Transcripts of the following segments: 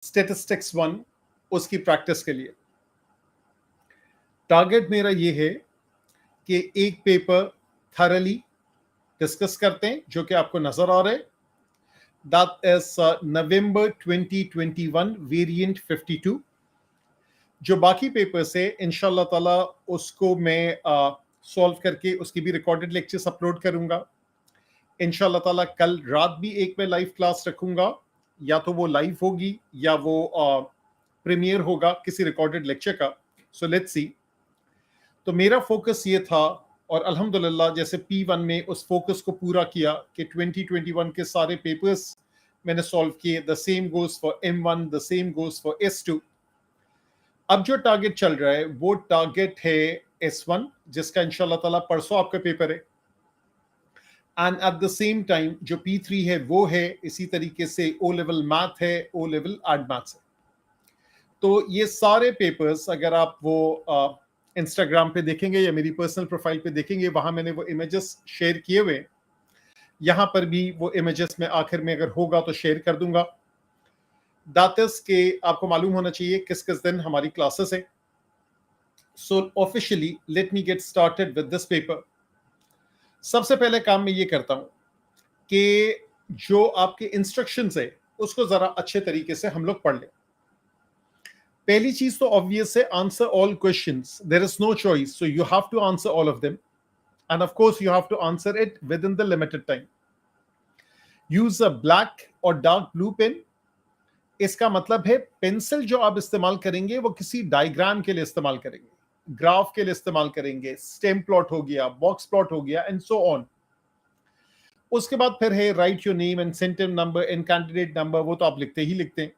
Statistics 1 उसकी practice के लिए। टारगेट मेरा ये है कि एक पेपर थरली डिस्कस करते हैं जो कि आपको नजर आ रहा है। That is November 2021 variant 52। जो बाकी पेपर्स है इंशाल्लाह ताला उसको मैं सॉल्व करके उसकी भी रिकॉर्डेड लेक्चर्स अपलोड करूंगा। इंशाल्लाह ताला कल रात भी एक मैं लाइव क्लास रखूंगा, या तो वो लाइव होगी या वो प्रीमियर होगा किसी रिकॉर्डेड लेक्चर का। So let's see. तो मेरा फोकस ये था और अल्हम्दुलिल्लाह जैसे P1 में उस फोकस को पूरा किया कि 2021 के सारे पेपर्स मैंने सॉल्व किए। The same goes for M1, the same goes for S2। अब जो टारगेट चल रहा है वो टारगेट है S1, जिसका इंशाल्लाह ताला परसों आपका पेपर है। And at the same time जो P3 है वो है इसी तरीके से O लेवल मैथ है, O लेवल एड मैथ्स है। तो ये सारे पेपर्स अगर आप वो इंस्टाग्राम पे देखेंगे या मेरी पर्सनल प्रोफाइल पे देखेंगे, वहां मैंने वो इमेजेस शेयर किए हुए। यहां पर भी वो इमेजेस में आखिर में अगर होगा तो शेयर कर दूंगा। दातिस के आपको मालूम होना चाहिए किस किस दिन हमारी क्लासेस है। So officially let me gate started with this paper. सबसे पहले काम मैं ये करता हूं कि जो आपके इंस्ट्रक्शंस है उसको जरा अच्छे तरीके से हम लोग पढ़ लें। पहली चीज तो ऑब्वियस है, answer all questions. There is no choice, so you have to answer all of them and of course you have to answer it within the limited time. Use a black और dark blue pen. इसका मतलब है pencil जो आप इस्तेमाल करेंगे वो किसी डायग्राम के लिए इस्तेमाल करेंगे, ग्राफ के लिए इस्तेमाल करेंगे, स्टेम प्लॉट हो गया, बॉक्स प्लॉट हो गया एंड सो ऑन। उसके बाद फिर है write your name and centre number and candidate number, वो तो आप लिखते ही लिखते हैं।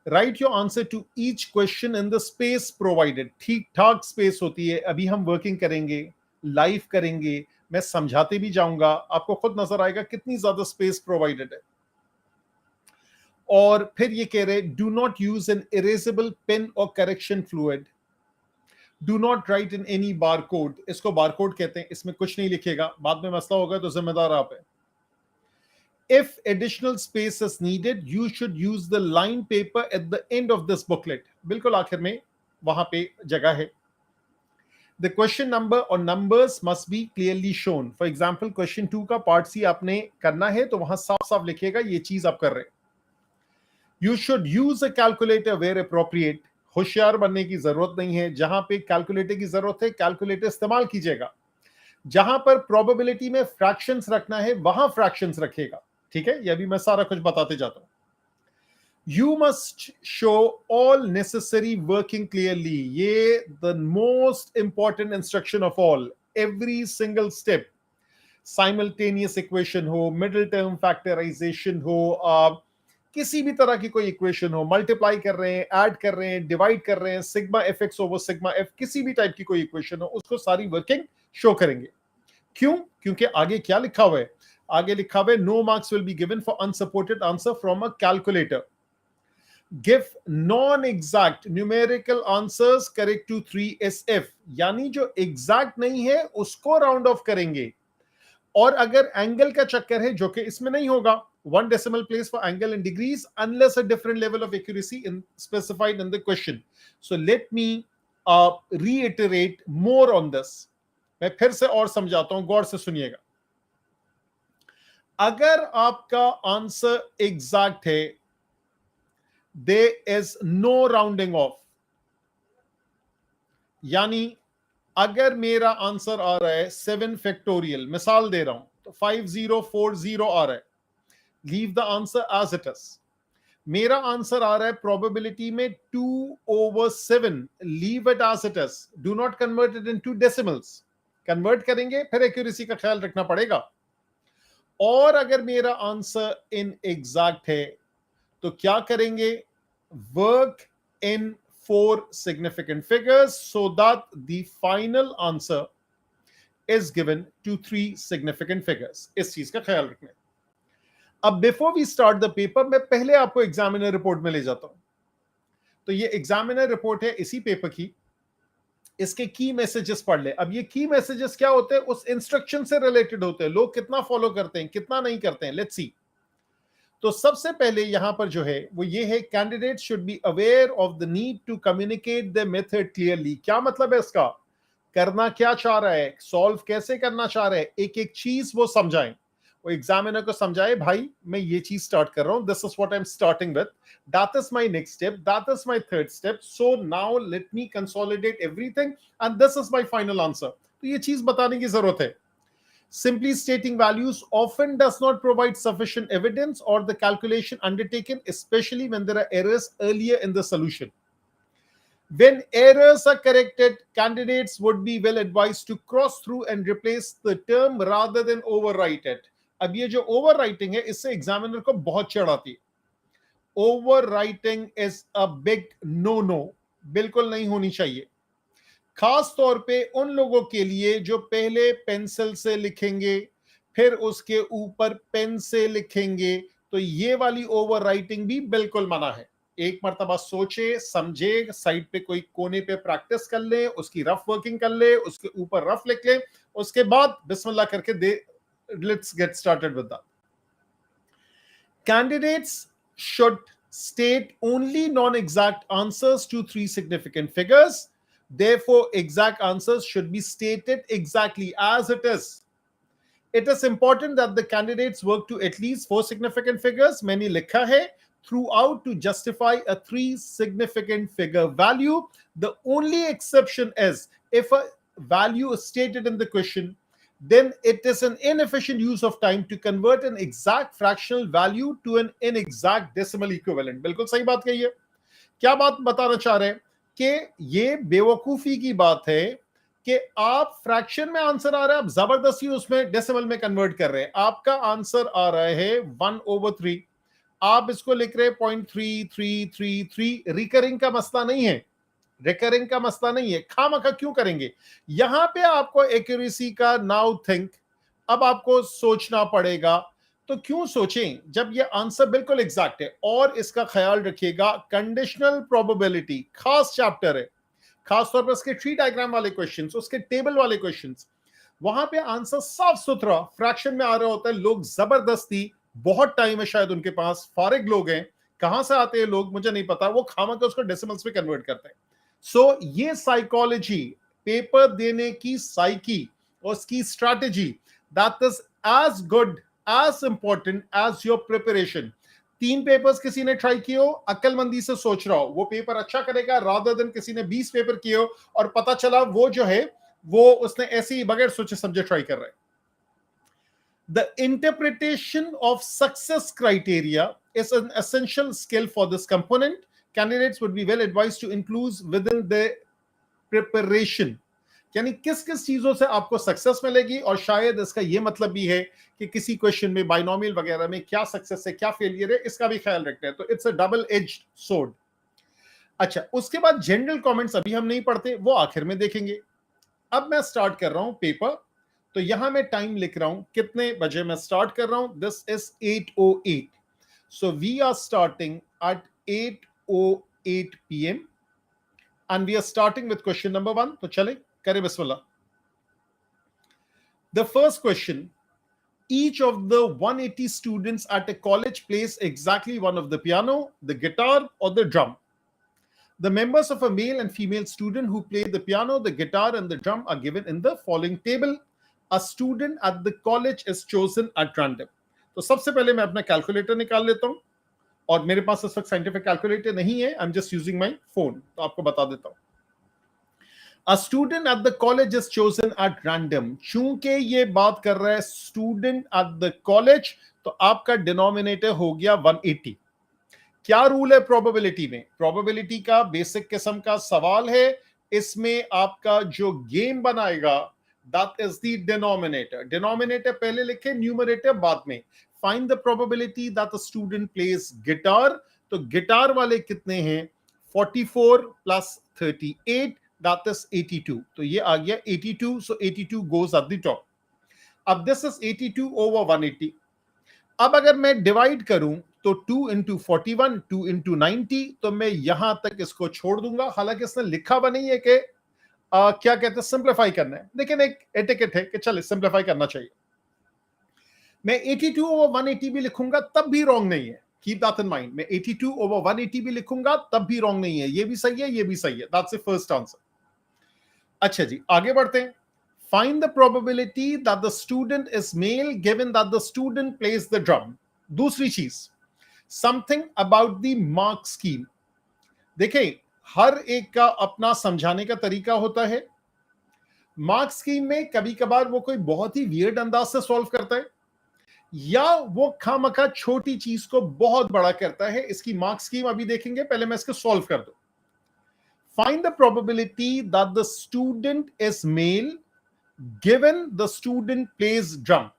Write your answer to each question in the space provided. ठीक ठाक स्पेस होती है। अभी हम वर्किंग करेंगे, लाइव करेंगे, मैं समझाते भी जाऊंगा, आपको खुद नजर आएगा कितनी ज्यादा स्पेस प्रोवाइडेड है। और फिर ये कह रहे do not use an erasable pen और correction fluid. Do not write in any bar code. इसको बार कोड कहते हैं, इसमें कुछ नहीं लिखेगा, बाद में मसला होगा तो जिम्मेदार आप है। If additional space is needed, you should use the line paper at the end of this booklet. बिल्कुल आखिर में वहां पे जगह है। The question number or numbers must be clearly shown. For example, question 2 का पार्ट सी आपने करना है तो वहां साफ साफ लिखेगा ये चीज आप कर रहे हैं। You should use a calculator where appropriate. होशियार बनने की जरूरत नहीं है, जहां पे कैलकुलेटर की जरूरत है कैलकुलेटर इस्तेमाल कीजिएगा। जहां पर प्रोबेबिलिटी में फ्रैक्शंस रखना है वहां फ्रैक्शंस रखेगा। ठीक है, ये भी मैं सारा कुछ बताते जाता हूं। You must show all necessary working clearly. ये the most important instruction of all. Every single step, simultaneous equation हो, मिडिल टर्म फैक्टराइजेशन हो, किसी भी तरह की कोई इक्वेशन हो, मल्टीप्लाई कर रहे हैं, ऐड कर रहे हैं, डिवाइड कर रहे हैं, sigma F X over sigma F, किसी भी टाइप की कोई इक्वेशन हो, उसको सारी वर्किंग शो करेंगे। क्यों? क्योंकि आगे क्या लिखा हुआ है? आगे लिखा हुआ है no marks will be given for unsupported answer from a calculator. Give non exact numerical answers correct to 3SF। यानी जो एग्जैक्ट नहीं है उसको राउंड ऑफ करेंगे। और अगर एंगल का चक्कर है, जो कि इसमें नहीं होगा, 1 decimal place for angle in degrees unless a different level of accuracy in specified in the question. So let me reiterate more on this. मैं फिर से और समझाता हूं, गौर से सुनिएगा। अगर आपका आंसर एग्जैक्ट है, there is no rounding off। यानी अगर मेरा आंसर आ रहा है 7 फैक्टोरियल, मिसाल दे रहा हूं, तो 5040 आ रहा है, leave the answer as it is. मेरा आंसर आ रहा है प्रोबेबिलिटी में 2/7, leave it as it is, do not convert it into decimals. Convert करेंगे फिर एक्यूरेसी का ख्याल रखना पड़ेगा। और अगर मेरा आंसर इन एग्जैक्ट है तो क्या करेंगे? Work in 4 significant figures so that the final answer is given to 3 significant figures. इस चीज का ख्याल रखना। अब before we start the paper, मैं पहले आपको एग्जामिनर रिपोर्ट में ले जाता हूं। तो ये एग्जामिनर रिपोर्ट है इसी पेपर की। इसके की मैसेजेस पढ़ ले। अब ये की मैसेजेस क्या होते हैं? उस इंस्ट्रक्शन से रिलेटेड होते हैं। लोग कितना फॉलो करते हैं, कितना नहीं करते हैं। लेट्स सी। तो सबसे पहले यहां पर जो है वो ये है, candidate should be aware of the need to communicate the method clearly. क्या मतलब है इसका? करना क्या चाह रहा है, सॉल्व कैसे करना चाह रहा है, एक एक चीज वो समझाएं, वो एग्जामिनर को समझाए, भाई मैं ये चीज स्टार्ट कर रहा हूं, this is what I am starting with, that is my next step, that is my third step, so now let me consolidate everything and this is my final answer. तो ये चीज बताने की जरूरत है। Simply stating values often does not provide sufficient evidence or the calculation undertaken, especially when there are errors earlier in the solution. When errors are corrected, candidates would be well advised to cross through and replace the term rather than overwrite it. अब ये जो overwriting है, इससे examiner को बहुत चिढ़ आती है। Overwriting is a big no-no, बिल्कुल नहीं होनी चाहिए, खास तौर पे उन लोगों के लिए जो पहले पेंसिल से लिखेंगे फिर उसके ऊपर पेन से लिखेंगे, तो ये वाली ओवरराइटिंग भी बिल्कुल मना है। एक मर्तबा सोचे समझे, साइड पे कोई कोने पे प्रैक्टिस कर ले, उसकी रफ वर्किंग कर ले, उसके ऊपर रफ लिख ले, उसके बाद बिस्मिल्लाह करके दे, let's get started with that. Candidates should state only non-exact answers to 3 significant figures. Therefore, exact answers should be stated exactly as it is. It is important that the candidates work to at least 4 significant figures. मैंने लिखा है throughout to justify a 3 significant figure value. The only exception is if a value is stated in the question, then it is an inefficient use of time to convert an exact fractional value to an inexact decimal equivalent. बिल्कुल सही बात कही है। क्या बात बताना चाह रहे हैं कि ये बेवकूफी की बात है कि आप फ्रैक्शन में आंसर आ रहा है, आप जबरदस्ती उसमें डेसिमल में कन्वर्ट कर रहे हैं। आपका आंसर आ रहा है 1/3, आप इसको लिख रहे हैं 0.3333। रिकरिंग का मसला नहीं है, रिकरिंग का मसला नहीं है, खामखा क्यों करेंगे? यहां पे आपको एक्यूरेसी का नाउ थिंक, अब आपको सोचना पड़ेगा। तो क्यों सोचें जब ये आंसर बिल्कुल एग्जैक्ट है? और इसका ख्याल रखिएगा, कंडीशनल प्रोबेबिलिटी खास चैप्टर है, खासतौर पर उसके ट्री डायग्राम वाले क्वेश्चंस, उसके टेबल वाले क्वेश्चंस, वहां पे आंसर साफ सुथरा फ्रैक्शन में आ रहा होता है। लोग जबरदस्ती, बहुत टाइम है शायद उनके पास, फारिग लोग हैं, कहां से आते हैं लोग मुझे नहीं पता, वो खामखा उसको डेसिमल्स में कन्वर्ट करते हैं। सो ये साइकोलॉजी, पेपर देने की साइकी और उसकी strategy, that is as good as important as your preparation. 3 papers किसी ने ट्राई किए हो, अक्लमंदी से सोच रहा हो वो पेपर अच्छा करेगा, रादर देन किसी ने 20 पेपर किए हो और पता चला वो जो है वो उसने ऐसे ही बगैर सोचे समझे ट्राई कर रहा है। The interpretation of success criteria is an essential skill for this component. Candidates would be well advised to include within their preparation. यानी किस किस चीजों से आपको सक्सेस मिलेगी, और शायद इसका यह मतलब भी है कि किसी क्वेश्चन में बाइनोमियल वगैरह में क्या सक्सेस है क्या फेलियर है, इसका भी ख्याल रखते हैं। तो it's a double edged sword. अच्छा, उसके बाद जनरल कमेंट्स अभी हम नहीं पढ़ते, वो आखिर में देखेंगे। अब मैं स्टार्ट कर रहा हूं पेपर, तो यहां मैं टाइम लिख रहा हूं कितने बजे मैं स्टार्ट कर रहा हूं। This is 8:08, so we are starting at 8:08 PM and we are starting with question number 1. तो चले करें बिस्मिल्लाह। The first question: each of the 180 students at a college plays exactly one of the piano, the guitar, or the drum. The members of a male and female student who play the piano, the guitar, and the drum are given in the following table. A student at the college is chosen at random. तो सबसे पहले मैं अपना calculator निकाल लेता हूं, और मेरे पास इस वक्त साइंटिफिक कैलकुलेटर नहीं है, आई am just using my phone, तो आपको बता देता हूं। A student at the college is chosen at random. चूंकि ये बात कर रहा है स्टूडेंट एट द कॉलेज, तो आपका डिनोमिनेटर हो गया 180। क्या रूल है प्रोबेबिलिटी में? प्रोबेबिलिटी का बेसिक किस्म का सवाल है, इसमें आपका जो गेम बनाएगा that is the denominator. Denominator पहले लिखे, न्यूमरेटर बाद में। Find the probability that the student plays guitar, तो गिटार वाले कितने हैं? 44 प्लस 38 that is 82, तो ये आ गया 82, so 82 goes at the top. अब this is 82 over 180। अब अगर मैं डिवाइड करूं तो 2 into 41, 2 into 90, तो मैं यहां तक इसको छोड़ दूंगा। हालांकि इसने लिखा हुआ नहीं है कि क्या कहते हैं सिंप्लीफाई करना है, लेकिन एक एटिकेट है कि चले सिंप्लीफाई करना चाहिए। मैं 82 ओवर 180 भी लिखूंगा तब भी रॉन्ग नहीं है, कीप दैट इन माइंड। मैं 82 ओवर 180 भी लिखूंगा तब भी रॉन्ग नहीं है, ये भी सही है, ये भी सही है। That's the first answer. अच्छा जी, आगे बढ़ते हैं। Find the probability that the student is male given that the student plays the drum. दूसरी चीज, something about the mark scheme. देखें, हर एक का अपना समझाने का तरीका होता है। मार्क स्कीम में कभी कभार वो कोई बहुत ही वियर्ड अंदाज से सॉल्व करता है, या वो खामखा छोटी चीज को बहुत बड़ा करता है। इसकी मार्क स्कीम अभी देखेंगे, पहले मैं इसको सॉल्व कर दूं। Find the probability that the student is male given the student plays drum.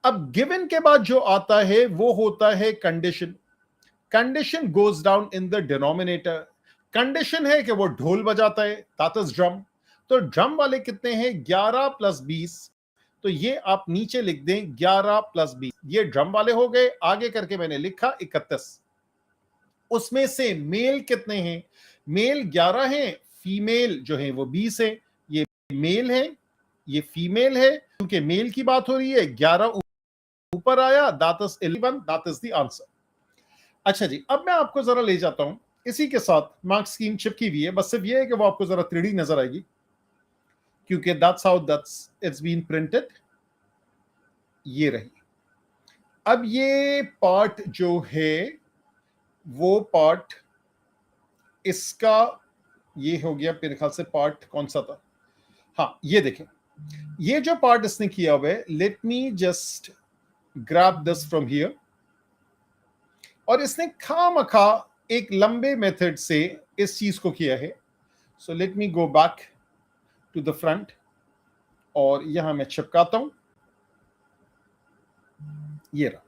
अब गिवन के बाद जो आता है वो होता है condition. Condition goes down in the denominator. Condition है कि वो ढोल बजाता है, दैट इज ड्रम। तो ड्रम वाले कितने हैं? 11 प्लस 20। तो ये आप नीचे लिख दें 11 प्लस 20, ये ड्रम वाले हो गए। आगे करके मैंने लिखा 31। उसमें से मेल कितने हैं? मेल 11 हैं, फीमेल जो है वो 20 है। ये मेल है, ये फीमेल है। क्योंकि मेल की बात हो रही है, 11 ऊपर आया, that is 11, that is the answer. अच्छा जी, अब मैं आपको जरा ले जाता हूं इसी के साथ। मार्क स्कीम चिपकी हुई है, बस सिर्फ ये है कि वो आपको जरा 3D नजर आएगी, क्योंकि that's how that's it's been printed. ये रही। अब ये पार्ट जो है वो पार्ट इसका ये हो गया। मेरे ख्याल से पार्ट कौन सा था? हाँ, ये देखें, ये जो पार्ट इसने किया हुआ है, let me just grab this from here. और इसने खामखा एक लंबे मेथड से इस चीज को किया है। So let me go back to the front, और यहां मैं चिपकाता हूं। ये रहा।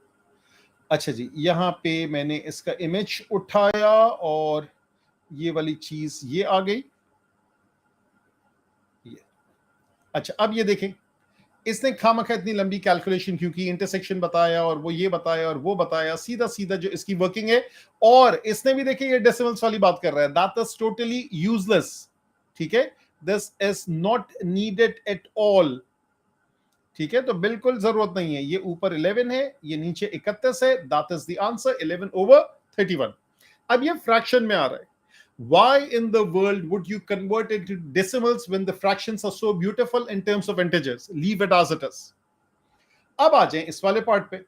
अच्छा जी, यहां पे मैंने इसका इमेज उठाया और ये वाली चीज ये आ गई। ये अच्छा, अब ये देखें, इसने खामखा इतनी लंबी कैलकुलेशन क्योंकि इंटरसेक्शन बताया और वो ये बताया और वो बताया, सीधा सीधा जो इसकी वर्किंग है। और इसने भी देखिए ये डेसिमल्स वाली बात कर रहा है, दैट इज टोटली यूजलेस। ठीक है, this is not needed at all. ठीक है, तो बिल्कुल जरूरत नहीं है। ये ऊपर 11 है, ये नीचे 31 है, that is the answer, 11 over 31। अब ये फ्रैक्शन में आ रहा है। Why in the world would you convert it to decimals when the fractions are so beautiful in terms of integers? Leave it as it is. अब आ जाएं इस वाले part पे।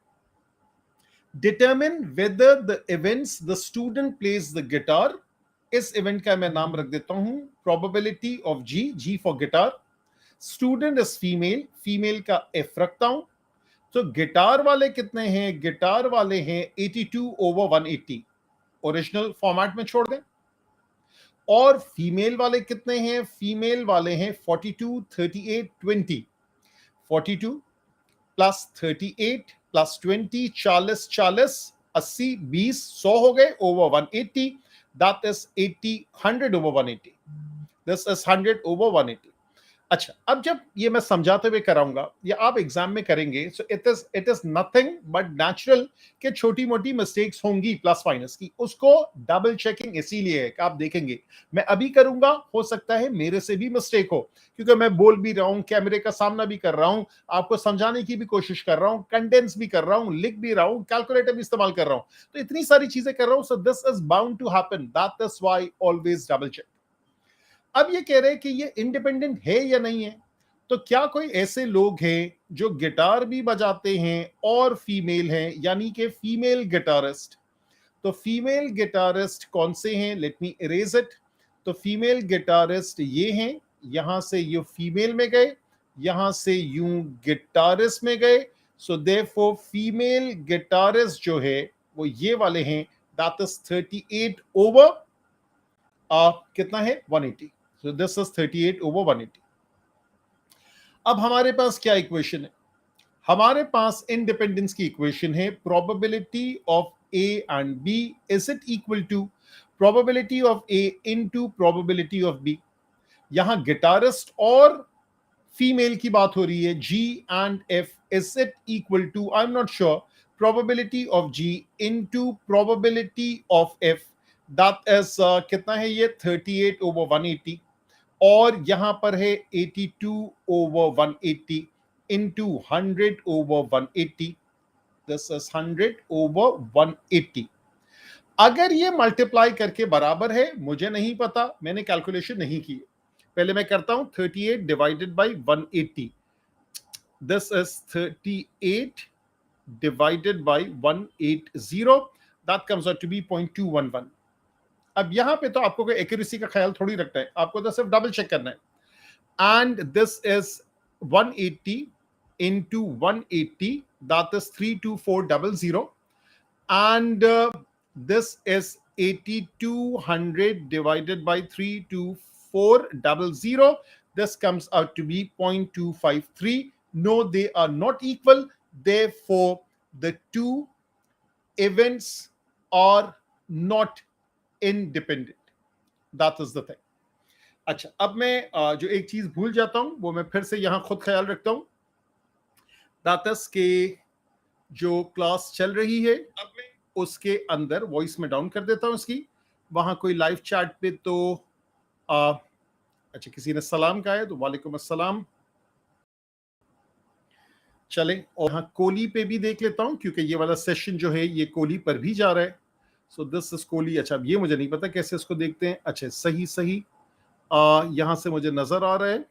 Determine whether the events the student plays the guitar. इस event का मैं नाम रख देता हूं probability of G, G for guitar. Student is female, female का F रखता हूं। तो गिटार वाले कितने हैं? गिटार वाले हैं 82 ओवर 180, ओरिजिनल फॉर्मेट में छोड़ दें। और फीमेल वाले कितने हैं? फीमेल वाले हैं 42, 38, 20। 42 प्लस 38 प्लस 20, 40, 40, 80, 20, 100 हो गए over 180। That is 80, 100 over 180। This is 100 over 180। अच्छा, अब जब ये मैं समझाते हुए कराऊंगा या आप एग्जाम में करेंगे, so it is nothing but natural कि छोटी मोटी मिस्टेक्स होंगी प्लस माइनस की। उसको डबल चेकिंग इसीलिए है कि आप देखेंगे मैं अभी करूंगा, हो सकता है मेरे से भी मिस्टेक हो, क्योंकि मैं बोल भी रहा हूं, कैमरे का सामना भी कर रहा हूं, आपको समझाने की भी कोशिश कर रहा हूं, कंटेंट्स भी कर रहा हूं, लिख भी रहा हूं, कैलकुलेटर भी इस्तेमाल कर रहा हूं, तो इतनी सारी चीजें कर रहा हूं। So this is bound to happen, that is why always double check. अब ये कह रहे हैं कि ये इंडिपेंडेंट है या नहीं है। तो क्या कोई ऐसे लोग हैं जो गिटार भी बजाते हैं और फीमेल हैं, यानी कि फीमेल गिटारिस्ट? तो फीमेल गिटारिस्ट कौन से हैं? Let me erase it. तो फीमेल गिटारिस्ट ये हैं, यहां से ये फीमेल में गए, यहां से यूं गिटारिस्ट में गए। सो देयरफॉर फीमेल गिटारिस्ट जो है वो ये वाले हैं, दैट इज 38 ओवर कितना है? 180। So this is 38 over 180. अब हमारे पास क्या इक्वेशन है? हमारे पास इंडिपेंडेंस की इक्वेशन है, probability of A and B is it equal to probability of A into probability of B. यहां गिटारिस्ट और फीमेल की बात हो रही है, G and F, is it equal to, I am not sure, probability of G into probability of F. That is कितना है ये? 38 ओवर 180। और यहां पर है 82 over 180 into 100 over 180. This is 100 over 180. अगर ये मल्टीप्लाई करके बराबर है, मुझे नहीं पता, मैंने कैलकुलेशन नहीं की। पहले मैं करता हूं 38 divided by 180. This is 38 divided by 180. That comes out to be 0.211. अब यहां पे तो आपको कोई एक्यूरेसी का ख्याल थोड़ी रखना है, आपको तो सिर्फ डबल चेक करना है. And this is 180 into 180, that is 32400. And this is 8200 divided by 32400. This comes out to be 0.253. No, they are not equal. Therefore, the two events are not independent. That is the thing. अच्छा, अब मैं जो एक चीज भूल जाता हूं वो मैं फिर से यहां खुद ख्याल रखता हूं. That is के जो क्लास चल रही है अब मैं उसके अंदर वॉइस में डाउन कर देता हूं उसकी. वहां कोई लाइव चैट पे तो अच्छा किसी ने सलाम कहा है तो वालेकुम अस्सलाम. चले, और हाँ कोली पे भी देख लेता हूं क्योंकि ये वाला सेशन जो है ये कोली पर भी जा रहा है. So this is coli. अच्छा, अब ये मुझे नहीं पता कैसे इसको देखते हैं. अच्छा, सही यहां से मुझे नजर आ रहा है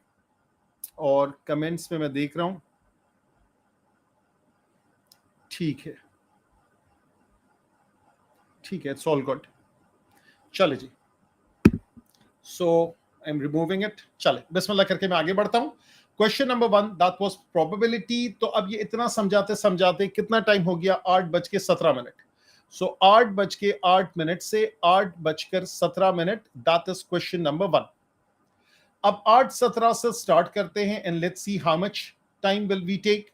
और कमेंट्स में मैं देख रहा हूं. ठीक है, इट्स ऑल गुड. चले जी, सो आई एम रिमूविंग इट. चले, बिस्मिल्लाह करके मैं आगे बढ़ता हूं. Question number 1, that was probability. तो अब ये इतना समझाते समझाते कितना टाइम हो गया? 8:17. सो 8:08 से 8:17. That is question number 1. अब 8:17 से स्टार्ट करते हैं and let's see how much time will we take.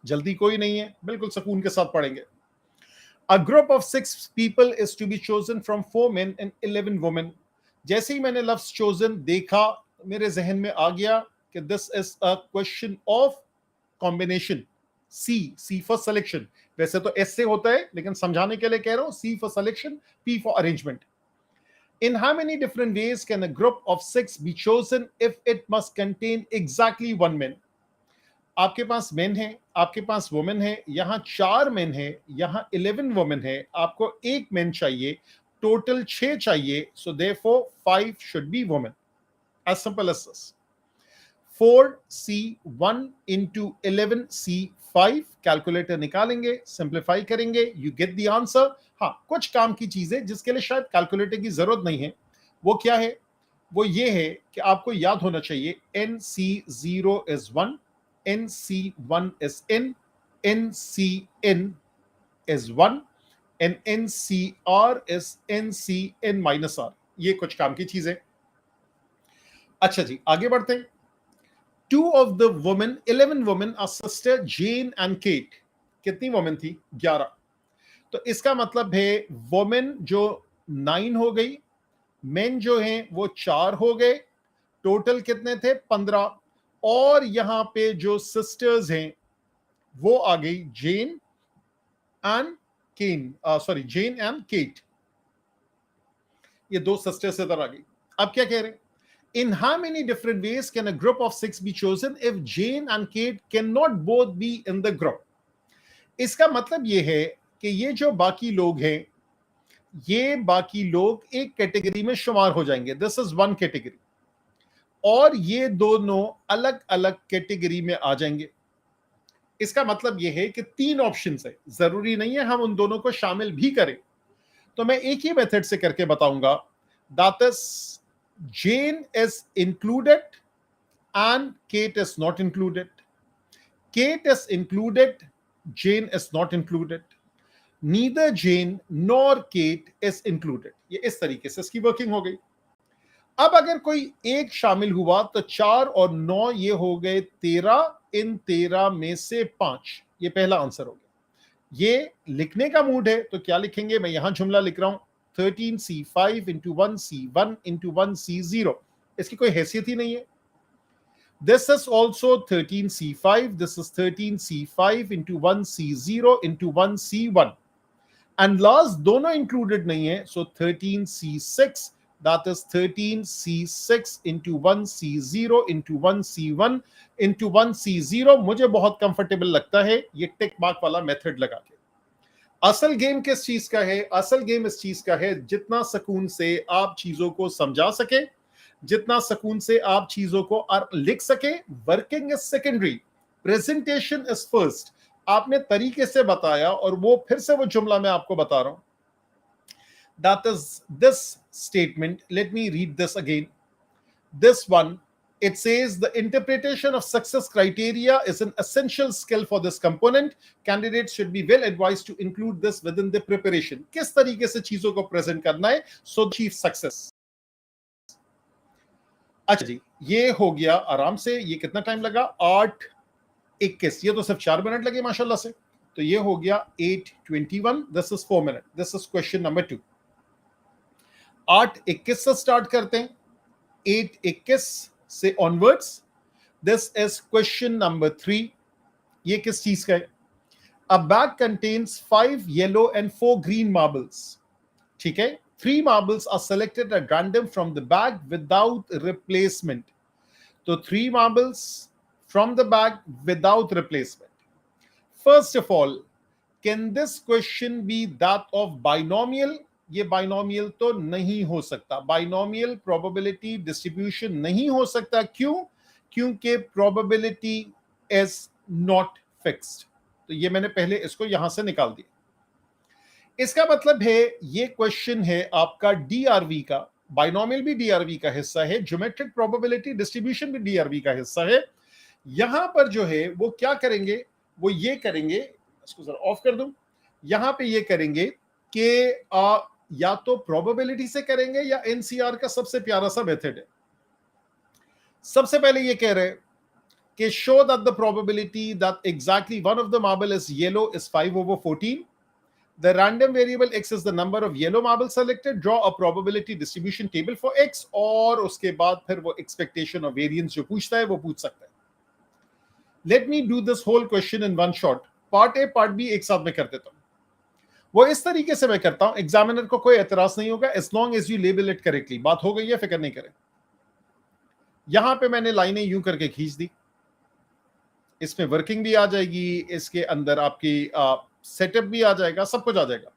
जल्दी कोई नहीं है, बिल्कुल सुकून के साथ पढ़ेंगे. A group of 6 people is to be chosen from 4 men and 11 women. जैसे ही मैंने लफ्ज chosen देखा, मेरे जहन में आ गया कि this is a question of combination. C for selection. वैसे तो S से होता है, लेकिन समझाने के लिए कह रहा हूं C for selection, P for arrangement. In how many different ways can a group of 6 be chosen if it must contain exactly 1 man? आपके पास मेन है, आपके पास वुमेन है. यहां 4 मेन है, यहां 11 वुमेन है. आपको एक मेन चाहिए, टोटल 6 चाहिए. So therefore 5 should be women. As simple as this. 4C1 into 11C5. Calculator निकालेंगे, सिंप्लीफाई करेंगे, यू गेट द आंसर. हाँ, कुछ काम की चीजें जिसके लिए शायद कैलकुलेटर की जरूरत नहीं है. वो क्या है? वो ये है कि आपको याद होना चाहिए NC0 is 1, NC1 is N, NCN is 1, and NCR is NCN minus R. ये कुछ काम की चीजें. अच्छा जी, आगे बढ़ते हैं. 2 of the women, 11 women are sister Jane and Kate. कितनी वुमेन थी? 11. तो इसका मतलब है वुमेन जो 9 हो गई, मेन जो हैं वो 4 हो गए. टोटल कितने थे? 15. और यहां पे जो सिस्टर्स हैं वो आ गई जेन एंड केट. ये 2 सिस्टर्स इधर आ गई. अब क्या कह रहे हैं? In how many different ways can a group of 6 be chosen if Jane and Kate cannot both be in the group? इसका मतलब ये है कि ये जो बाकी लोग हैं, ये बाकी लोग एक कैटेगरी में शुमार हो जाएंगे. This is 1 category. और ये दोनों अलग अलग कैटेगरी में आ जाएंगे. इसका मतलब यह है कि 3 ऑप्शंस है. जरूरी नहीं है हम उन दोनों को शामिल भी करें. तो मैं एक ही मेथड से करके बताऊंगा. That is Jane is included and Kate is not included. Kate is included, Jane is not included. Neither Jane nor Kate is included. ये इस तरीके से इसकी वर्किंग हो गई. अब अगर कोई एक शामिल हुआ तो 4 और 9 ये हो गए 13. इन 13 में से 5. ये पहला आंसर हो गया. ये लिखने का मूड है तो क्या लिखेंगे? मैं यहां जुमला लिख रहा हूं 13C5 into 1C1 into 1C0. इसकी कोई हैसियत ही नहीं है. This is also 13C5. This is 13C5 into 1C0 into 1C1. And last दोनों included नहीं है. So 13C6. that is 13C6 into 1C0 into 1C1 into 1C0. मुझे बहुत कंफर्टेबल लगता है ये टिक मार्क वाला मेथड लगा के। असल गेम किस चीज का है? असल गेम इस चीज का है जितना सुकून से आप चीजों को समझा सके, जितना सुकून से आप चीजों को लिख सके। Working is secondary, presentation is first. आपने तरीके से बताया और वो फिर से वो जुमला मैं आपको बता रहा हूं, that is this statement. Let me read this again. This one, it says the interpretation of success criteria is an essential skill for this component. Candidates should be well advised to include this within their preparation. किस तरीके से चीजों को present करना है so achieve success. अच्छा जी, ये हो गया आराम से। ये कितना टाइम लगा? 8:21। ये तो सिर्फ 4 मिनट लगे माशाल्लाह से। तो ये हो गया 8:21। This is 4 minute. This is question number 2। 8:21 से स्टार्ट करते हैं, 8:21 से onwards. This is question number 3। ये किस चीज का है? अ bag contains 5 yellow and 4 green marbles. ठीक है, 3 marbles are selected at random from the bag without replacement. So 3 marbles from the bag without replacement. First of all, can this question be that of binomial? ये binomial तो नहीं हो सकता। Binomial probability distribution नहीं हो सकता। क्यों? क्योंकि probability is not fixed। तो ये मैंने पहले इसको यहां से निकाल दिया। इसका मतलब है ये क्वेश्चन है आपका डीआरवी का। बाइनोमियल भी डीआरवी का हिस्सा है, ज्योमेट्रिक प्रोबेबिलिटी डिस्ट्रीब्यूशन भी डीआरवी का हिस्सा है। यहां पर जो है वो क्या करेंगे, वो ये करेंगे, इसको जरा ऑफ कर दूं। यहां पे ये करेंगे कि या तो प्रोबेबिलिटी से करेंगे या एनसीआर का सबसे प्यारा सा मेथड है। सबसे पहले ये कह रहे हैं कि show that the probability that exactly one of the marble is yellow is 5/14। The random variable x is the number of yellow marbles selected. Draw a probability distribution table for x. और उसके बाद फिर वो expectation और variance जो पूछता है वो पूछ सकता है। Let me do this whole question in one shot. Part A, Part B एक साथ में कर देता हूँ। वो इस तरीके से मैं करता हूँ, एग्जामिनर को कोई एतराज नहीं होगा as long as you label it correctly. बात हो गई है, फिक्र नहीं करें। यहां पे मैंने लाइनें यूं करके खींच दी, इसमें वर्किंग भी आ जाएगी, इसके अंदर आपकी सेटअप भी आ जाएगा, सब कुछ आ जाएगा।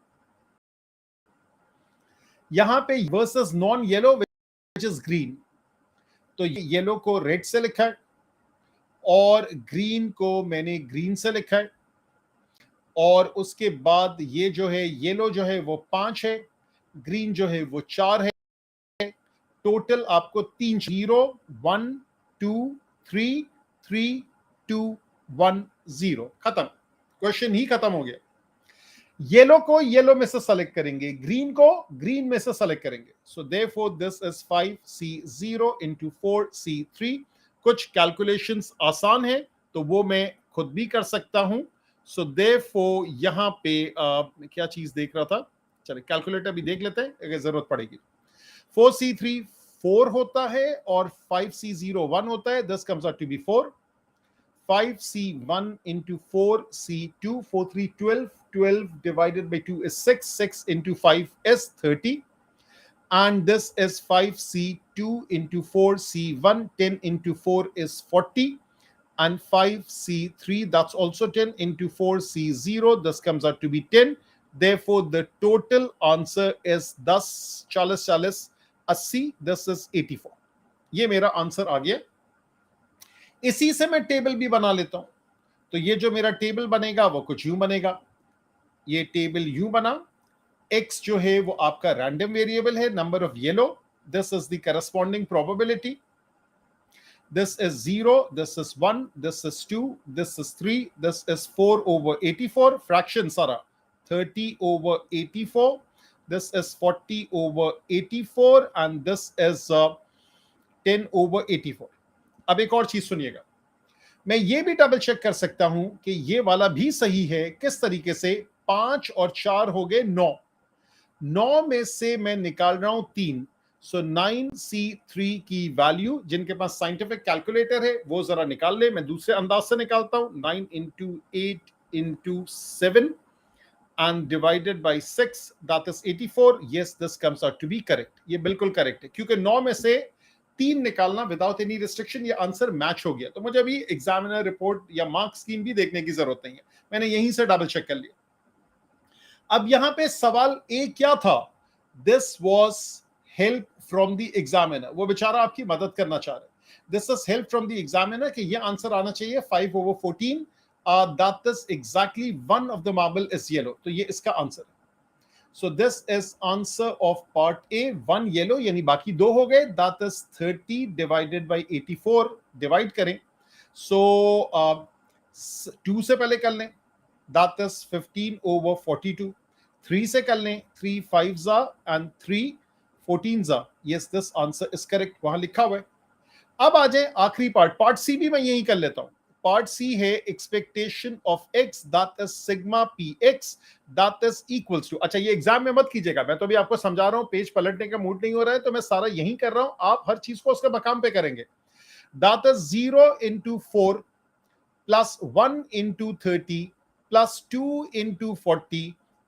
यहां पे versus non yellow which is green, तो येलो को रेड से लिखा है और ग्रीन को मैंने ग्रीन से लिखा है। और उसके बाद ये जो है येलो जो है वो 5 है, ग्रीन जो है वो 4 है। टोटल आपको 3 0 1 2 3 3 2 1 0। खत्म, क्वेश्चन ही खत्म हो गया। येलो को येलो में से सेलेक्ट करेंगे, ग्रीन को ग्रीन में से सेलेक्ट करेंगे। So therefore this is 5C0 into 4C3। कुछ कैलकुलेशंस आसान है तो वो मैं खुद भी कर सकता हूं। सो देयरफॉर यहां पे क्या चीज देख रहा था, चलिए कैलकुलेटर भी देख लेते हैं अगर जरूरत पड़ेगी। 4C3 4 होता है और 5C0 1 होता है। This comes out to be 4। 5C1 into 4C2, 4 3 12, 12 divided by 2 is 6, 6 into 5 is 30, and this is 5C2 into 4C1, 10 into 4 is 40, and 5C3 that's also 10 into 4C0, this comes out to be 10. Therefore the total answer is 10 40 40 80, this is 84। ये मेरा answer आ गया। इसी से मैं table भी बना लेता हूं। तो ये जो मेरा टेबल बनेगा वो कुछ यूं बनेगा। ये टेबल यूं बना, x जो है वो आपका रैंडम वेरिएबल है, number of yellow, this is the corresponding probability, this is 0, this is 1, this is 2, this is 3, this is 4/84, fraction सारा 30/84, this is 40/84 and this is 10/84। अब एक और चीज सुनिएगा, मैं ये भी डबल चेक कर सकता हूं कि ये वाला भी सही है। किस तरीके से? 5 और 4 हो गए 9, 9 में से मैं निकाल रहा हूं 3। सो 9C3 की वैल्यू, जिनके पास साइंटिफिक कैलकुलेटर है वो जरा निकाल ले, मैं दूसरे अंदाज से निकालता हूं। 9 into 8 into 7 and divided by 6, that is 84. Yes, this comes out to be correct. ये बिल्कुल करेक्ट है, क्योंकि 9 में से 3 निकालना विदाउट एनी रिस्ट्रिक्शन, ये आंसर मैच हो गया। तो मुझे अभी एग्जामिनर रिपोर्ट या मार्क स्कीम भी देखने की जरूरत नहीं है, मैंने यहीं से डबल चेक कर लिया। अब यहां पे सवाल ए क्या था? This was help from the examiner, वो बेचारा आपकी मदद करना चाह रहे। This is help from the examiner कि ये आंसर आना चाहिए 5/14, that is exactly one of the marble is yellow, तो ये इसका आंसर है। So this is answer of part A, 1 yellow, यानी बाकी 2 हो गए, that is 30 divided by 84, divide करें। So 2 से पहले कर लें, that is 15/42, 3 से कर लें, 3 5s and 3 14s। yes, this answer is correct, वहां लिखा हुआ है। अब आ जाए आखिरी पार्ट सी भी मैं यही कर लेता हूं। पार्ट सी है expectation of X, that is sigma P X, that is equals to. अच्छा, ये एग्जाम में मत कीजिएगा, मैं तो अभी आपको समझा रहा हूं, पेज पलटने का मूड नहीं हो रहा है, तो मैं सारा यही कर रहा हूं, आप हर चीज को उसके मकाम पे करेंगे। That is 0 into 4 plus 1 into 30 plus 2 into 40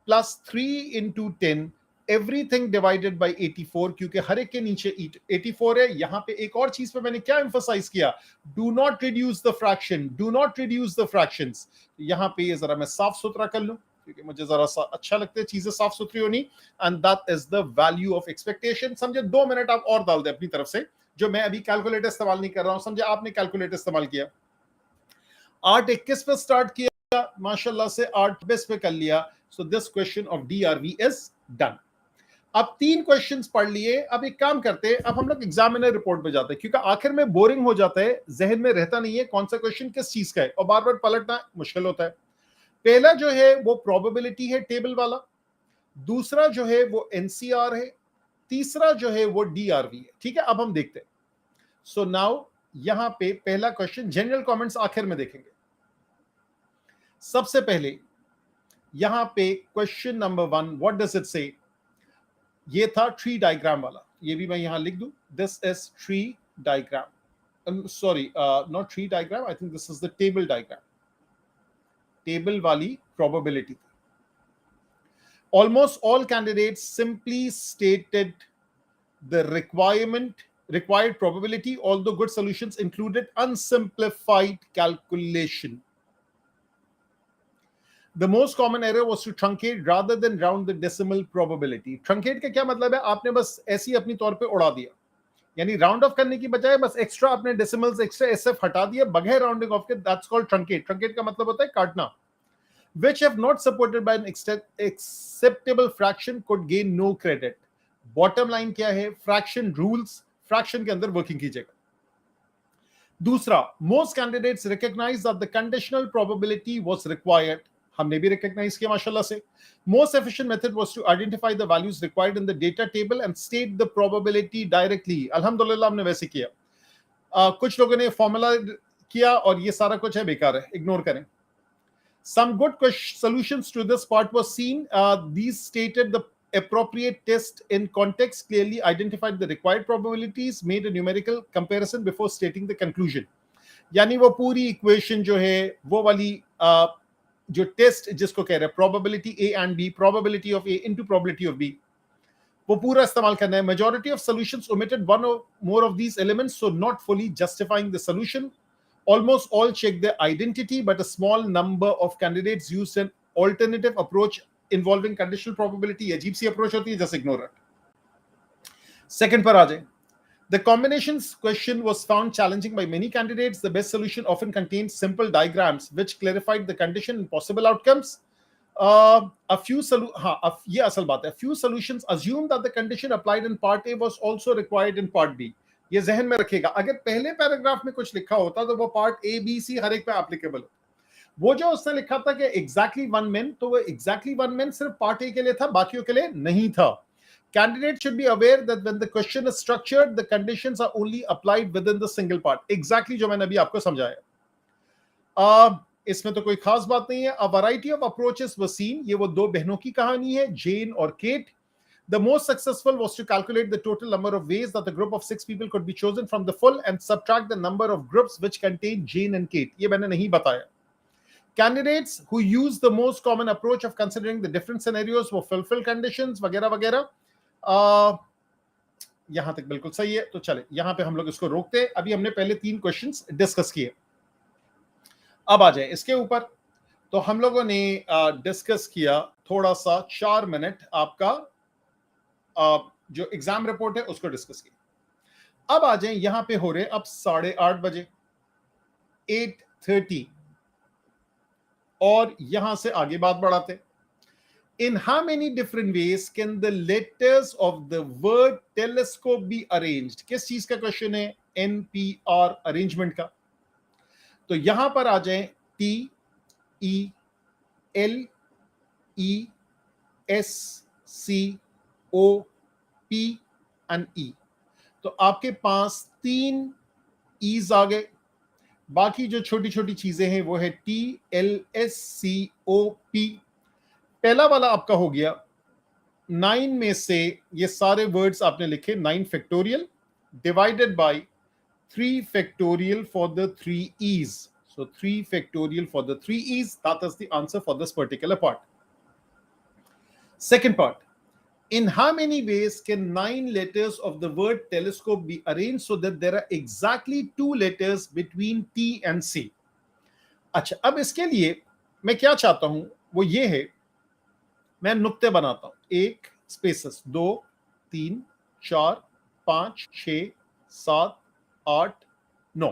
plus 3 into 10, everything divided by 84, क्योंकि हर एक के नीचे 84 है। यहां पे एक और चीज पे मैंने क्या एम्फसाइज किया, do not reduce the fraction, do not reduce the fractions. यहां पे ये जरा मैं साफ सुथरा कर लूं, क्योंकि मुझे जरा सा अच्छा लगता है चीजें साफ सुथरी होनी। And that is the value of expectation. समझे, 2 मिनट आप और डाल दे अपनी तरफ से, जो मैं अभी कैलकुलेटर इस्तेमाल नहीं कर रहा हूं, समझे आपने कैलकुलेटर इस्तेमाल किया। 8:21 पे स्टार्ट किया, माशाल्लाह से 8:20 पे कर लिया। So this question of DRV is done. अब 3 क्वेश्चंस पढ़ लिए। अब एक काम करते हैं, अब हम लोग एग्जामिनर रिपोर्ट पे जाते हैं, क्योंकि आखिर में बोरिंग हो जाता है, जहन में रहता नहीं है कौन सा क्वेश्चन किस चीज का है, और बार बार पलटना मुश्किल होता है। पहला जो है वो प्रोबेबिलिटी है, टेबल वाला। दूसरा जो है वो NCR है। तीसरा जो है वो DRV है। ठीक है, अब हम देखते हैं। सो नाउ यहां पे पहला क्वेश्चन, जनरल कमेंट्स आखिर में देखेंगे। सबसे पहले यहां पे question number 1, what does it से? ये था ट्री डायग्राम वाला, ये भी मैं यहां लिख दूं, this is tree diagram, sorry not tree diagram, I think this is the table diagram, table वाली प्रोबेबिलिटी थी। Almost all candidates simply stated the required probability, although good solutions included unsimplified calculation. The most common error was to truncate rather than round the decimal probability. Truncate का क्या मतलब है? आपने बस ऐसी अपनी तौर पे उड़ा दिया, यानी राउंड ऑफ करने की बजाय बस एक्स्ट्रा आपने डेसिमल्स, एक्स्ट्रा SF हटा दिया बगैर राउंडिंग ऑफ के, दैट्स कॉल्ड ट्रंकेट। ट्रंकेट का मतलब होता है काटना। Which if not supported by an acceptable fraction could gain no credit. Bottom line क्या है? फ्रैक्शन रूल्स, फ्रैक्शन के अंदर वर्किंग कीजिएगा। दूसरा, most candidates recognise that the conditional probability was required, हमने भी रिकॉग्नाइज किया माशाल्लाह से। Most efficient method was to identify the values required in the data table and state the probability directly, अल्हम्दुलिल्लाह हमने वैसे किया। कुछ लोगों ने फॉर्मूला किया और ये सारा कुछ है बेकार है, इग्नोर करें। Some good solutions to this part was seen. These stated the appropriate test in context, clearly identified the required probabilities, made a numerical comparison before stating the conclusion. यानी वो पूरी इक्वेशन जो है वो वाली जो टेस्ट जिसको कह रहे हैं probability A and B, probability of A into probability of B, वो पूरा इस्तेमाल करना है। Majority of solutions omitted one or more of these elements, so not fully justifying the solution. Almost all checked their identity, but a small number of candidates used an alternative approach involving conditional probability. अजीब सी approach होती है, just ignore it. Second पर आ जाए। The combinations question was found challenging by many candidates. The best solution often contained simple diagrams which clarified the condition and possible outcomes. ये असल बात है। A few solutions assumed that the condition applied in part A was also required in part B. ये जहन में रखिएगा, अगर पहले पैराग्राफ में कुछ लिखा होता तो वो पार्ट A, B, C हर एक पे एप्लीकेबल होता। वो जो उसने लिखा था कि एग्जैक्टली 1 min, तो वो एग्जैक्टली 1 min सिर्फ पार्ट A के लिए था, बाकियों के लिए नहीं था। Candidate should be aware that when the question is structured, the conditions are only applied within the single part. Exactly जो मैंने अभी आपको समझाया। इसमें तो कोई खास बात नहीं है। A variety of approaches were seen. ये वो 2 बहनों की कहानी है, जेन और cat. The most successful was to calculate the total number of ways that a group of 6 people could be chosen from the full and subtract the number of groups which contain Jane and Kate. ये मैंने नहीं बताया। Candidates who use the most common approach of considering the different scenarios वो fulfil conditions वगैरह वगैरह। यहां तक बिल्कुल सही है। तो चले यहां पे हम लोग इसको रोकते हैं। अभी हमने पहले 3 क्वेश्चंस डिस्कस किए, अब आ जाए इसके ऊपर। तो हम लोगों ने डिस्कस किया थोड़ा सा 4 मिनट आपका जो एग्जाम रिपोर्ट है उसको डिस्कस किया। अब आ जाए यहां पे हो रहे अब 8:30 बजे 8:30 और यहां से आगे बात बढ़ाते। In how many different ways can the letters of the word telescope be arranged? किस चीज का क्वेश्चन है? NPR अरेंजमेंट का। तो यहां पर आ जाए T E L E S C O P and E। तो आपके पास 3 ईज आ गए। बाकी जो छोटी छोटी चीजें हैं वो है TLSCOP। पहला वाला आपका हो गया 9 में से ये सारे वर्ड्स आपने लिखे 9 factorial divided by 3 factorial for the 3 E's। So 3 factorial for the 3 E's, that is the answer for this particular part. Second part, in how many ways can 9 letters of the word telescope be arranged so that there are exactly 2 letters between T and C? अच्छा, अब इसके लिए मैं क्या चाहता हूं वो ये है, मैं नुक्ते बनाता हूं। 1 स्पेसेस 2 3 4 5 6 7 8 9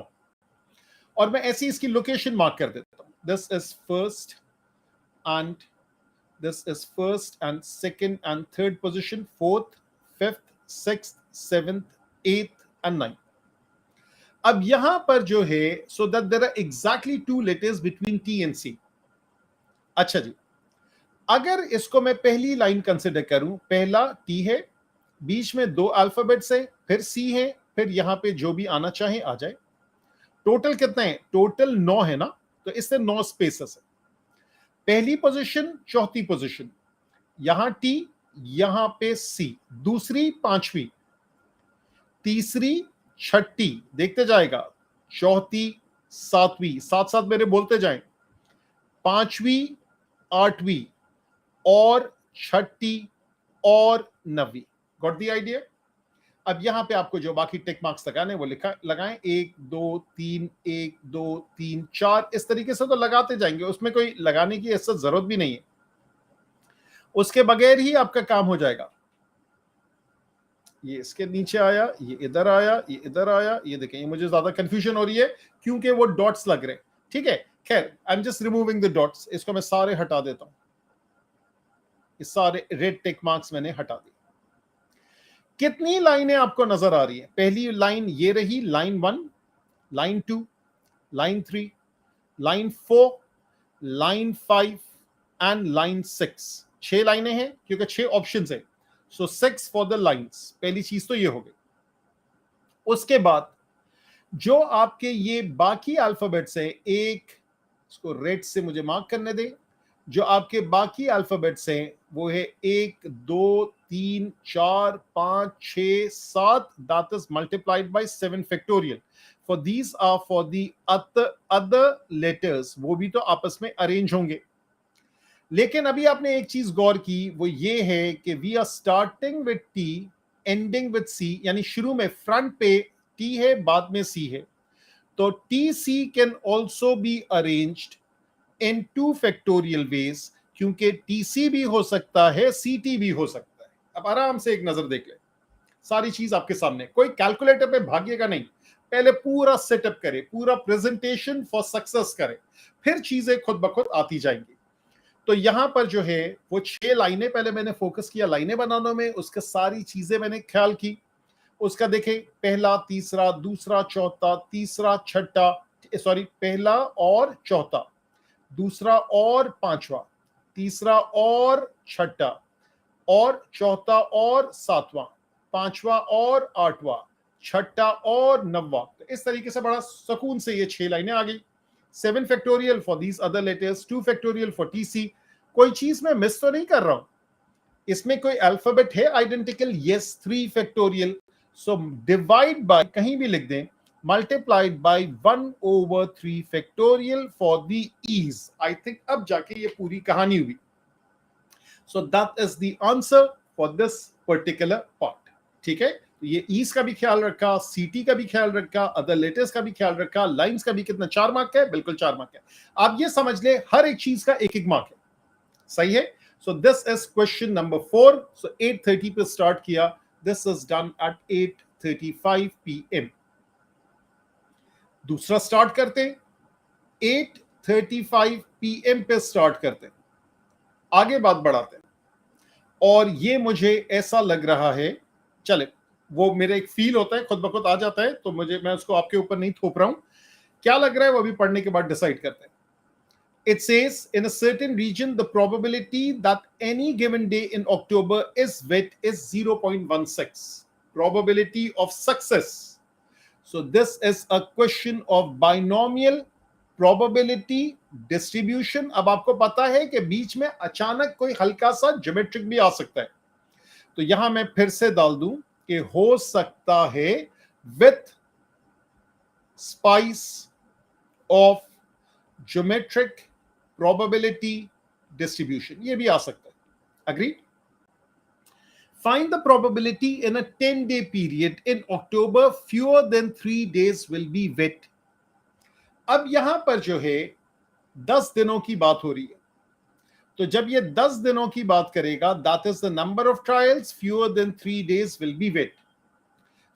और मैं ऐसी इसकी लोकेशन मार्क कर देता हूं। This is first and this is first and second and third position, fourth, fifth, sixth, seventh, eighth and ninth. अब यहां पर जो है so that there are exactly 2 letters between T and C. अच्छा जी, अगर इसको मैं पहली लाइन कंसिडर करूं, पहला टी है, बीच में 2 अल्फाबेट्स है, फिर सी है, फिर यहां पे जो भी आना चाहे आ जाए। टोटल कितने हैं? टोटल 9 है ना, तो इससे 9 स्पेसेस है। पहली पोजीशन, चौथी पोजीशन, यहां टी, यहां पे सी, दूसरी, पांचवी, तीसरी, छठी, देखते जाएगा, चौथी, सातवीं, साथ साथ मेरे बोलते जाएं, पांचवी, आठवीं और छठी और नवीं। Got the idea? अब यहां पे आपको जो बाकी टिक मार्क्स लगाने वो लगाएं, 1 2 3 1 2 3 4 इस तरीके से तो लगाते जाएंगे, उसमें कोई लगाने की ऐसा जरूरत भी नहीं है, उसके बगैर ही आपका काम हो जाएगा। ये इसके नीचे आया, ये इधर आया, ये इधर आया, ये देखें, ये मुझे ज्यादा कंफ्यूजन हो रही है क्योंकि वो डॉट्स लग रहे हैं। ठीक है, खैर आई am just removing the dots, इसको मैं सारे हटा देता हूं। ये सारे रेड टिक मार्क्स मैंने हटा दिए। कितनी लाइनें आपको नजर आ रही है? पहली लाइन ये रही, line 1, line 2, line 3, line 4, line 5 and line 6। 6 लाइनें हैं क्योंकि 6 ऑप्शंस है, सो 6 फॉर द लाइंस। पहली चीज तो ये हो गई। उसके बाद जो आपके ये बाकी अल्फाबेट्स है, एक इसको रेड से मुझे मार्क करने दे, जो आपके बाकी अल्फाबेट्स हैं वो है 1 2 3 4 5 6 7, that is multiplied by 7 factorial. For these are for the other letters, वो भी तो आपस में अरेंज होंगे। लेकिन अभी आपने एक चीज गौर की, वो ये है कि we are starting with T ending with C, यानी शुरू में फ्रंट पे टी है, बाद में सी है। तो T C can also be arranged in 2 factorial ways, क्योंकि टीसी भी हो सकता है, सीटी भी हो सकता है। अब आराम से एक नजर देख ले, सारी चीज आपके सामने, कोई कैलकुलेटर पे भागिएगा नहीं, पहले पूरा सेटअप करे, पूरा प्रेजेंटेशन फॉर सक्सेस करे, फिर चीजें खुद ब खुद आती जाएंगी। तो यहां पर जो है वो 6 लाइनें पहले मैंने फोकस किया लाइनें बनाने में, उसके सारी चीजें मैंने ख्याल की। उसका देखें, पहला, तीसरा, दूसरा, चौथा, तीसरा, छठा, सॉरी, पहला और चौथा, दूसरा और पांचवा, तीसरा और छठा, और चौथा और सातवां, पांचवा और आठवां, छठा और नववां। तो इस तरीके से बड़ा सुकून से ये 6 लाइनें आ गई। 7 factorial for these other letters, 2 factorial for TC. कोई चीज मैं मिस तो नहीं कर रहा हूं? इसमें कोई अल्फाबेट है identical? Yes, 3 factorial. So divide by, कहीं भी लिख दें, multiplied by 1/3 factorial for the ease. I think अब जाके ये पूरी कहानी हुई. So that is the answer for this particular part. ठीक है, ये ईज का भी ख्याल रखा, सीटी का भी ख्याल रखा, अदर लेटर्स का भी ख्याल रखा, लाइंस का भी. कितना? 4 मार्क का है, बिल्कुल 4 मार्क का है. आप ये समझ ले हर एक चीज का एक एक मार्क है. सही है. So this is question number 4. सो 8:30 पे स्टार्ट किया. This is done at 8:35 PM. दूसरा स्टार्ट करते हैं 8:35 PM पे स्टार्ट करते हैं. आगे बात बढ़ाते हैं. और ये मुझे ऐसा लग रहा है, चले वो मेरा एक फील होता है, खुद ब खुद आ जाता है, तो मैं उसको आपके ऊपर नहीं थोप रहा हूं. क्या लग रहा है वो अभी पढ़ने के बाद डिसाइड करते हैं. It says in a certain region the probability that any given day in October is wet is 0.16. Probability of success. So this is a question of binomial probability distribution. अब आपको पता है कि बीच में अचानक कोई हल्का सा ज्योमेट्रिक भी आ सकता है, तो यहां मैं फिर से डाल दूं कि हो सकता है with spice of geometric probability distribution. ये भी आ सकता है. Agreed? Find the probability in a 10-day period in October fewer than 3 days will be wet. अब यहां पर जो है 10 दिनों की बात हो रही है, तो जब ये 10 दिनों की बात करेगा, that is the number of trials fewer than 3 days will be wet.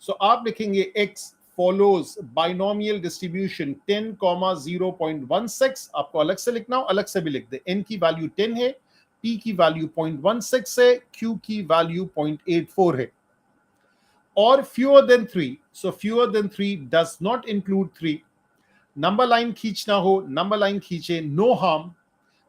So आप लिखेंगे x follows binomial distribution 10, 0.16. आपको अलग से लिखना हो अलग से भी लिख दे. n की वैल्यू 10 है, p की वैल्यू 0.16 है, q की वैल्यू 0.84 है, और fewer than 3. So fewer than 3 does not include 3. Number line खींचना हो नंबर लाइन खींचे, no harm.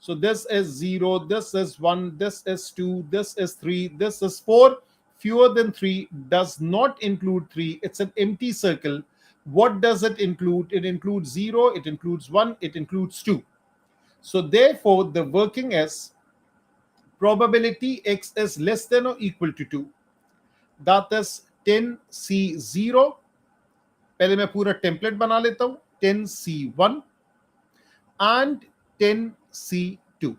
So this is 0, this is 1, this is 2, this is 3, this is 4. Fewer than 3 does not include 3. It's an empty circle. What does it include? It includes 0, it includes 1, it includes 2. So therefore, the working is probability x is less than or equal to 2. That is 10C0. पहले मैं पूरा template बना लेता हूं. 10C1 and 10C2.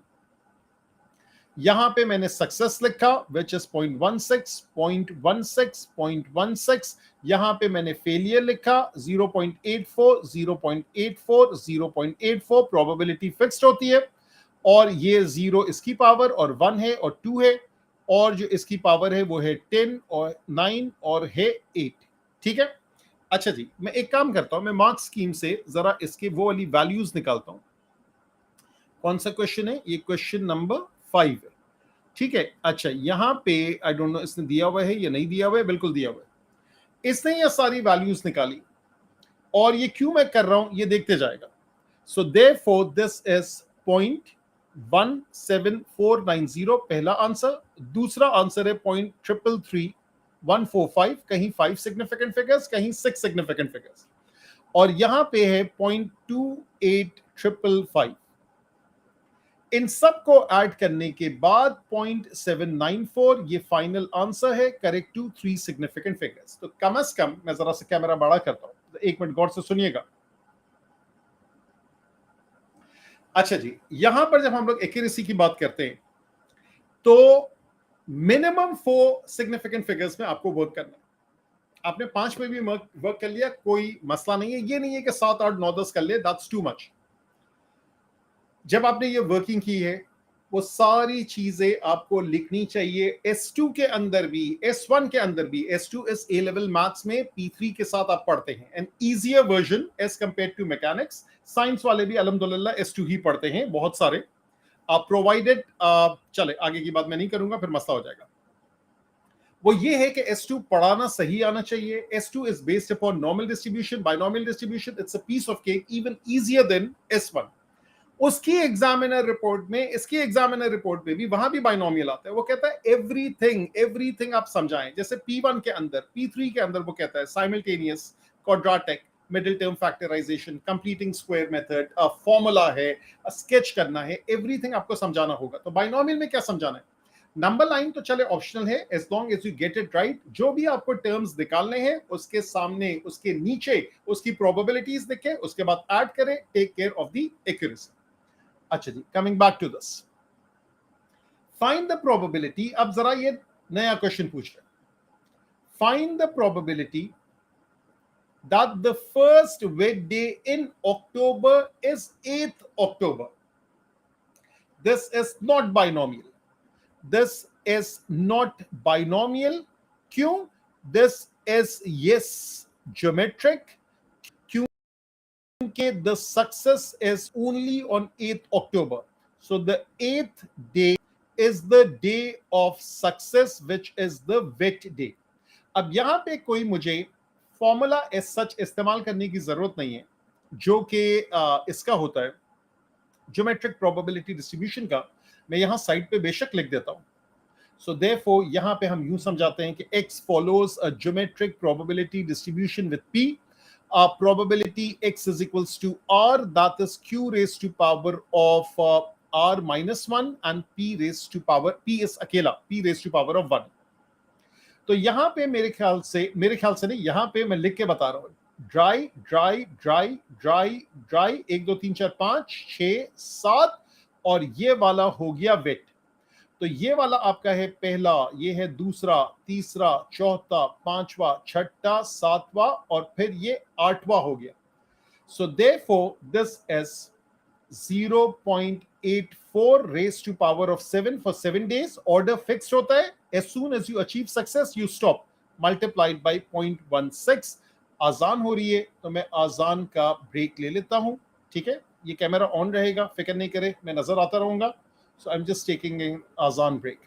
यहां पे मैंने success लिखा विच इज 0.16, 0.16, 0.16. यहां पे मैंने फेलियर लिखा 0.84, 0.84, 0.84. प्रोबेबिलिटी फिक्स्ड होती है, और ये 0 इसकी पावर और 1 है और 2 है, और जो इसकी पावर है वो है 10 और 9 और है 8. ठीक है. अच्छा जी, मैं एक काम करता हूं, मैं मार्क स्कीम से जरा इसके वो वाली वैल्यूज निकालता हूं. कौन सा क्वेश्चन है ये? क्वेश्चन नंबर 5 है. ठीक है. अच्छा, यहां पे आई डोंट नो इसने दिया हुआ है या नहीं दिया हुआ है. बिल्कुल दिया हुआ है. इसने ये सारी वैल्यूज निकाली, और ये क्यों मैं कर रहा हूं ये देखते जाएगा. सो देयरफॉर दिस इज 0.17490 पहला आंसर. दूसरा आंसर है 0.333145. कहीं 5 सिग्निफिकेंट फिगर्स, कहीं 6 सिग्निफिकेंट फिगर्स, और यहां पे है 0.28555. इन सब को ऐड करने के बाद 0.794 ये फाइनल आंसर है, करेक्ट टू 3 सिग्निफिकेंट फिगर्स. तो कम से कम मैं जरा से कैमरा बड़ा करता हूं, तो 1 मिनट गौर से सुनिएगा. अच्छा जी, यहां पर जब हम लोग एक्यूरेसी की बात करते हैं, तो मिनिमम 4 सिग्निफिकेंट फिगर्स में आपको वर्क करना है. आपने 5 में भी वर्क कर लिया, कोई मसला नहीं है. ये नहीं है कि 7, 8, 9, 10 कर ले, दैट्स टू मच. जब आपने ये वर्किंग की है, वो सारी चीजें आपको लिखनी चाहिए. S2 के अंदर भी, S1 के अंदर भी. S2 is a level maths में P3 के साथ आप पढ़ते हैं, an easier version as compare to mechanics. Science वाले भी अल्हम्दुलिल्लाह S2 ही पढ़ते हैं बहुत सारे. आप प्रोवाइडेड, चले आगे की बात मैं नहीं करूंगा, फिर मसला हो जाएगा. वो ये है कि S2 पढ़ाना सही आना चाहिए. S2 is based upon normal distribution, binomial distribution. It's a piece of cake, even easier than S1. उसकी एग्जामिनर रिपोर्ट में, इसकी एग्जामिनर रिपोर्ट में भी, वहां भी बाइनोमियल आता है. वो कहता है एवरीथिंग आप समझाएं. जैसे P1 के अंदर, P3 के अंदर वो कहता है simultaneous, quadratic, middle term factorisation, completing square method, formula है, स्केच करना है. एवरीथिंग आपको समझाना होगा. तो बाइनोमियल में क्या समझाना है? नंबर लाइन तो चले ऑप्शनल है, as long as you get it right. जो भी आपको टर्म्स निकालने हैं उसके सामने उसके नीचे उसकी प्रोबेबिलिटीज लिखें, उसके बाद ऐड करें, take care of the accuracy. अच्छा जी, coming back to this, find the probability. अब जरा ये नया क्वेश्चन पूछ रहे, find the probability that the first wet day in October is 8th October. This is not binomial. This is not binomial. क्यों? This is yes geometric. क्योंकि the success is only on 8th October. So the 8th day is the day of success, which is the wet day. अब यहां पे कोई मुझे formula as such इस्तेमाल करने की जरूरत नहीं है, जो कि इसका होता है ज्योमेट्रिक प्रोबेबिलिटी डिस्ट्रीब्यूशन का। मैं यहां साइड पे बेशक लिख देता हूं। सो देयरफॉर यहां पे हम यूं समझाते हैं कि x follows a geometric probability distribution with p, probability x is equals to r, that is q raised to power of r minus 1 and p raised to power, p is अकेला, p raised to power of 1। तो यहां पे मेरे ख्याल से नहीं, यहां पे मैं लिख के बता रहा हूं, dry dry dry dry dry, 1 2 3 4 5 6 7, और ये वाला हो गया वेट। तो ये वाला आपका है पहला, ये है दूसरा, तीसरा, चौथा, पांचवा, छठा, सातवां, और फिर ये आठवां हो गया। So therefore this is 0.84 raised to power of 7 for 7 days. Order fixed होता है, as soon as you achieve success you stop, multiplied by 0.16। आजान हो रही है तो मैं आजान का ब्रेक ले लेता हूं, ठीक है। ये कैमरा ऑन रहेगा, फिक्र नहीं करे, मैं नजर आता रहूंगा। So I am just taking an आजान ब्रेक।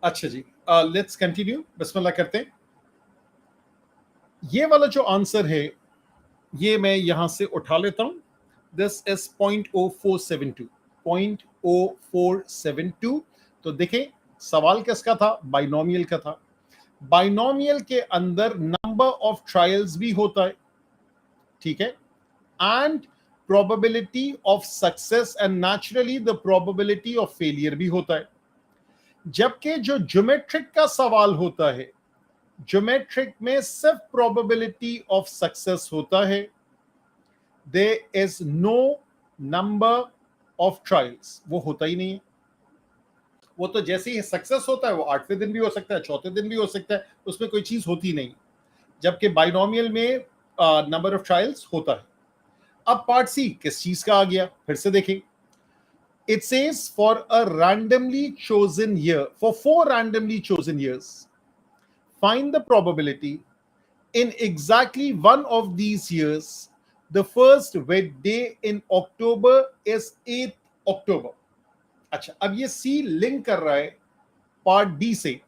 अच्छा जी, लेट्स कंटिन्यू, बिस्मिल्लाह करते हैं। ये वाला जो आंसर है ये मैं यहां से उठा लेता हूं। This is 0.0472, 0.0472। तो देखें सवाल किसका था? बाइनोमियल का था। बाइनोमियल के अंदर नंबर ऑफ ट्रायल्स भी होता है, ठीक है, and probability of success and naturally the probability of failure भी होता है। जबकि जो ज्योमेट्रिक का सवाल होता है, ज्योमेट्रिक में सिर्फ प्रोबेबिलिटी ऑफ सक्सेस होता है, there is no number of trials, वो होता ही नहीं है। वो तो जैसे ही सक्सेस होता है वो 8वें दिन भी हो सकता है, चौथे दिन भी हो सकता है, उसमें कोई चीज होती नहीं। जबकि बाइनोमियल में नंबर ऑफ ट्रायल्स होता है। अब पार्ट सी किस चीज का आ गया, फिर से देखें। It says for a randomly chosen year, for 4 randomly chosen years, find the probability in exactly one of these years the first wet day in October is 8th October. अच्छा, अब ये सी लिंक कर रहा है पार्ट डी से।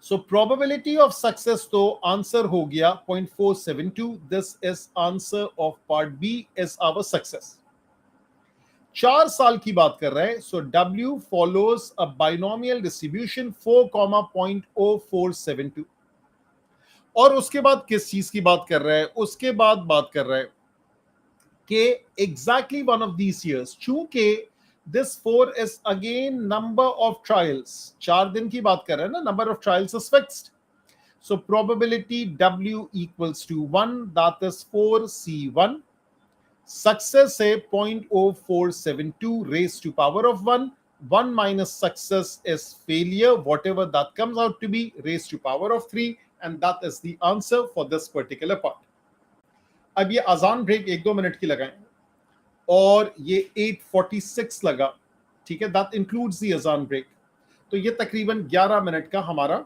So probability of success तो answer हो गया 0.472। This is answer of part B is our success. 4 साल की बात कर रहे हैं। So W follows a binomial distribution 4,0.0472। और उसके बाद किस चीज की बात कर रहा है, उसके बाद बात कर रहा है कि exactly one of these years, चूंकि this 4 is again number of trials, 4 दिन की बात कर रहे हैं ना, number of trials is fixed. So probability W equals to 1, that is 4C1। Success है 0.0472 raised to power of 1. 1 minus success is failure, whatever that comes out to be, raised to power of 3, and that is the answer for this particular part. अब ये अजान break 1-2 minute की लगाएं और ये 8:46 लगा, ठीक है, दैट इंक्लूड्स द अजान ब्रेक। तो ये तकरीबन 11 मिनट का हमारा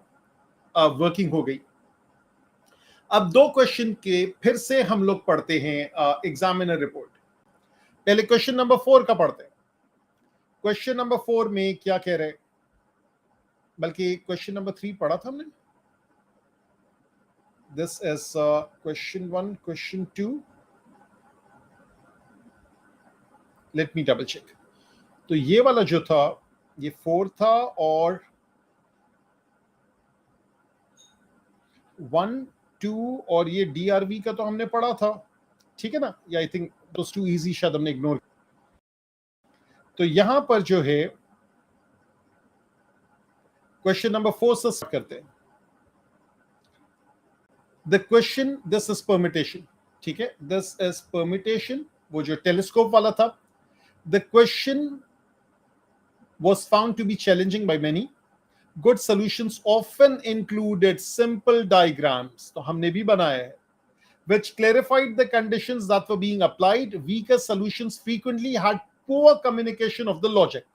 वर्किंग हो गई। अब 2 क्वेश्चन के फिर से हम लोग पढ़ते हैं एग्जामिनर रिपोर्ट। पहले क्वेश्चन नंबर 4 का पढ़ते हैं। क्वेश्चन नंबर 4 में क्या कह रहे हैं, बल्कि क्वेश्चन नंबर 3 पढ़ा था हमने। This is question 1, question 2, let me double check. तो ये वाला जो था ये 4 था और 1, 2 और ये DRV का तो हमने पढ़ा था, ठीक है ना। या I think those two easy, शायद हमने इग्नोर। तो यहां पर जो है क्वेश्चन नंबर 4 से स्टार्ट करते हैं। The question, this is permutation, ठीक है, दिस इज परम्यूटेशन, वो जो टेलीस्कोप वाला था। The question was found to be challenging by many. Good solutions often included simple diagrams, तो हमने भी बनाया है, which clarified the conditions that were being applied. Weaker solutions frequently had poor communication of the logic.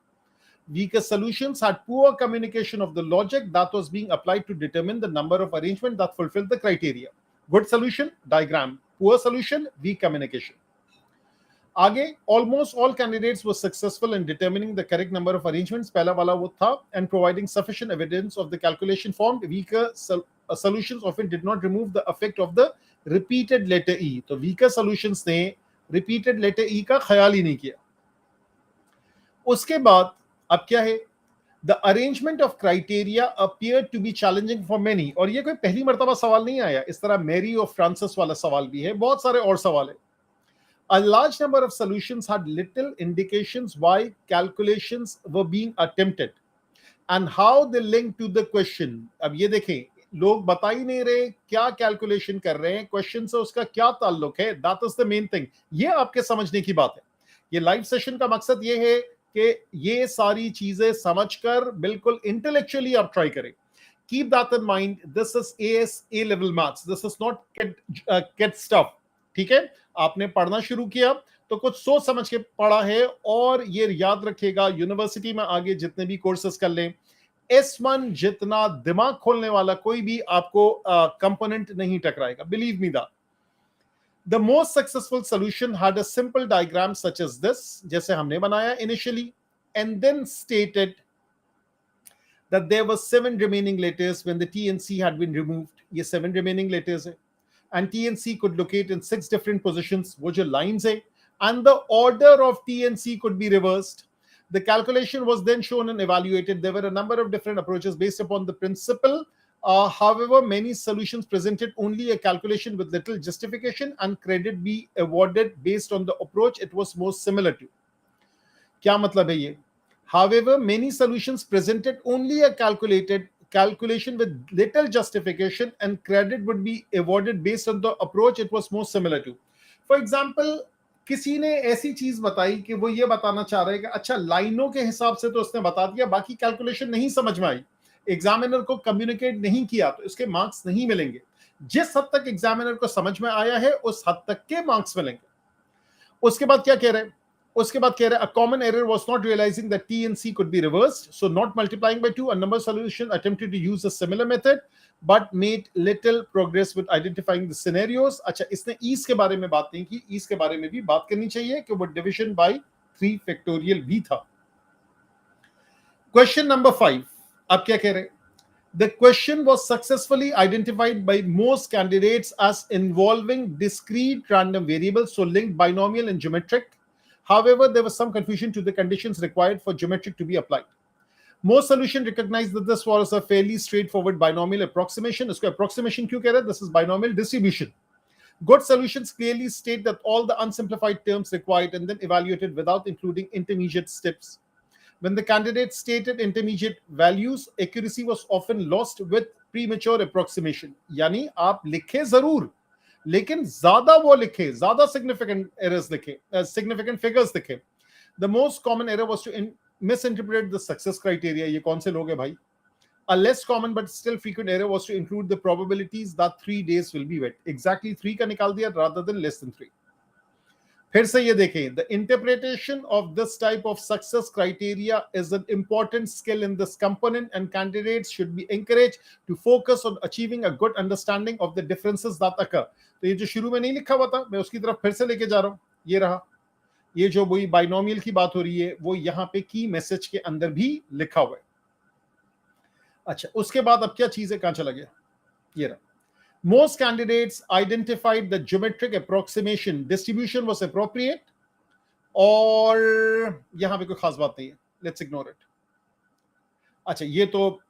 Weaker solutions had poor communication of the logic that was being applied to determine the number of arrangements that fulfilled the criteria. Good solution, diagram. Poor solution, weak communication. आगे, almost all candidates were successful in determining the correct number of arrangements. पहला वाला वो था, and providing sufficient evidence of the calculation formed. Weaker solutions often did not remove the effect of the repeated letter E. तो weaker solutions ने repeated letter E का ख्याल ही नहीं किया। उसके बाद अब क्या है, The arrangement of criteria appeared to be challenging for many. और ये कोई पहली मर्तबा सवाल नहीं आया, इस तरह मैरी और फ्रांसिस वाला सवाल भी है, बहुत सारे और सवाल है। A large number of solutions had little indications why calculations were being attempted and how they link to the question. अब ये देखें, लोग बता ही नहीं रहे क्या कैलकुलेशन कर रहे हैं, क्वेश्चन से उसका क्या ताल्लुक है। That is the main thing. ये आपके समझने की बात है। ये लाइव सेशन का मकसद ये है कि ये सारी चीजें समझकर बिल्कुल इंटेलेक्चुअली आप ट्राई करें। Keep that in mind. This is AS A level maths. This is not KET stuff. ठीक है, आपने पढ़ना शुरू किया तो कुछ सोच समझ के पढ़ा है, और ये याद रखिएगा यूनिवर्सिटी में आगे जितने भी कोर्सेस कर लें, S1 जितना दिमाग खोलने वाला कोई भी आपको कंपोनेंट नहीं टकराएगा, believe me that. The most successful solution had a simple diagram such as this, जैसे हमने बनाया initially, and then stated that there were 7 remaining letters when the T and C had been removed. ये 7 remaining letters है, and T and C could locate in 6 different positions, वो जो lines है, and the order of T and C could be reversed. The calculation was then shown and evaluated. There were a number of different approaches based upon the principle. However, many solutions presented only a calculation with little justification, and credit be awarded based on the approach it was most similar to. क्या मतलब है ये? However, many solutions presented only a calculation with little justification, and credit would be awarded based on the approach it was most similar to. For example, किसी ने ऐसी चीज बताई कि वो ये बताना चाह रहे हैं कि अच्छा लाइनों के हिसाब से तो उसने बता दिया, बाकी कैलकुलेशन नहीं समझ में आई, एग्जामिनर को कम्युनिकेट नहीं किया, तो इसके मार्क्स नहीं मिलेंगे। जिस हद तक एग्जामिनर को समझ में आया है उस हद तक के मार्क्स मिलेंगे। उसके बाद क्या कह रहे हैं, उसके बाद कह रहे हैं, a common error was not realizing that T and C could be reversed, so not multiplying by 2, a number solution attempted to use a similar method but made little progress with identifying the scenarios। अच्छा, इसने ease के बारे में बात नहीं की, ease के बारे में भी बात करनी चाहिए कि वो division by 3 factorial भी था। क्वेश्चन नंबर 5, अब क्या कह रहे हैं, the question was successfully identified by most candidates as involving discrete random variables, so linked binomial and geometric. However, there was some confusion to the conditions required for geometric to be applied. Most solution recognized that this was a fairly straightforward binomial approximation. Isko approximation kyun keh rahe? This is binomial distribution. Good solutions clearly state that all the unsimplified terms required and then evaluated without including intermediate steps. When the candidate stated intermediate values, accuracy was often lost with premature approximation. यानी आप लिखे जरूर, लेकिन ज्यादा वो लिखे, ज्यादा significant errors लिखे, significant figures लिखे. The most common error was to misinterpret the success criteria. ये कौन से लोग हैं भाई? A less common but still frequent error was to include the probabilities that 3 days will be wet. Exactly 3 का निकाल दिया rather than less than 3. फिर से ये देखें, the interpretation of this type of success criteria is an important skill in this component and candidates should be encouraged to focus on achieving a good understanding of the differences that occur. तो ये जो शुरू में नहीं लिखा हुआ था, मैं उसकी तरफ फिर से लेके जा रहा हूं, ये रहा, ये जो वही बाइनोमियल की बात हो रही है वो यहां पे की मैसेज के अंदर भी लिखा हुआ है। अच्छा, उसके बाद अब क्या चीज है, कहां चला गया, ये रहा, most candidates identified the geometric approximation distribution was appropriate, और यहां पे कोई खास बात नहीं है, let's ignore it। अच्छा, ये तो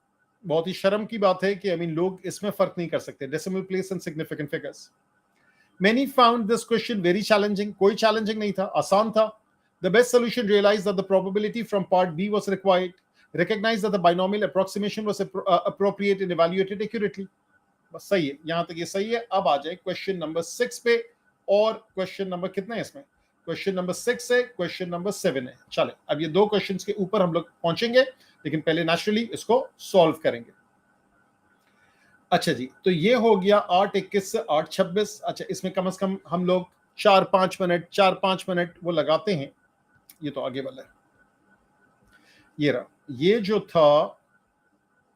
बहुत ही शर्म की बात है कि लोग इसमें फर्क नहीं कर सकते, decimal place and significant figures। Many found this question very challenging। कोई challenging नहीं था, आसान था। The best solution realized that the probability from part B was required, recognized that the binomial approximation was appropriate and evaluated accurately। बस सही है, यहां तक ये सही है। अब आ जाए क्वेश्चन नंबर 6 पे, और क्वेश्चन नंबर कितना है इसमें, क्वेश्चन नंबर 6 है, क्वेश्चन नंबर 7 है। चले, अब ये दो क्वेश्चंस के ऊपर हम लोग पहुंचेंगे, लेकिन पहले नेचुरली इसको सॉल्व करेंगे। अच्छा जी, तो ये हो गया 8:21 से 8:26। अच्छा, इसमें कम से कम हम लोग 4-5 मिनट वो लगाते हैं। ये तो आगे वाला है, ये रहा, ये जो था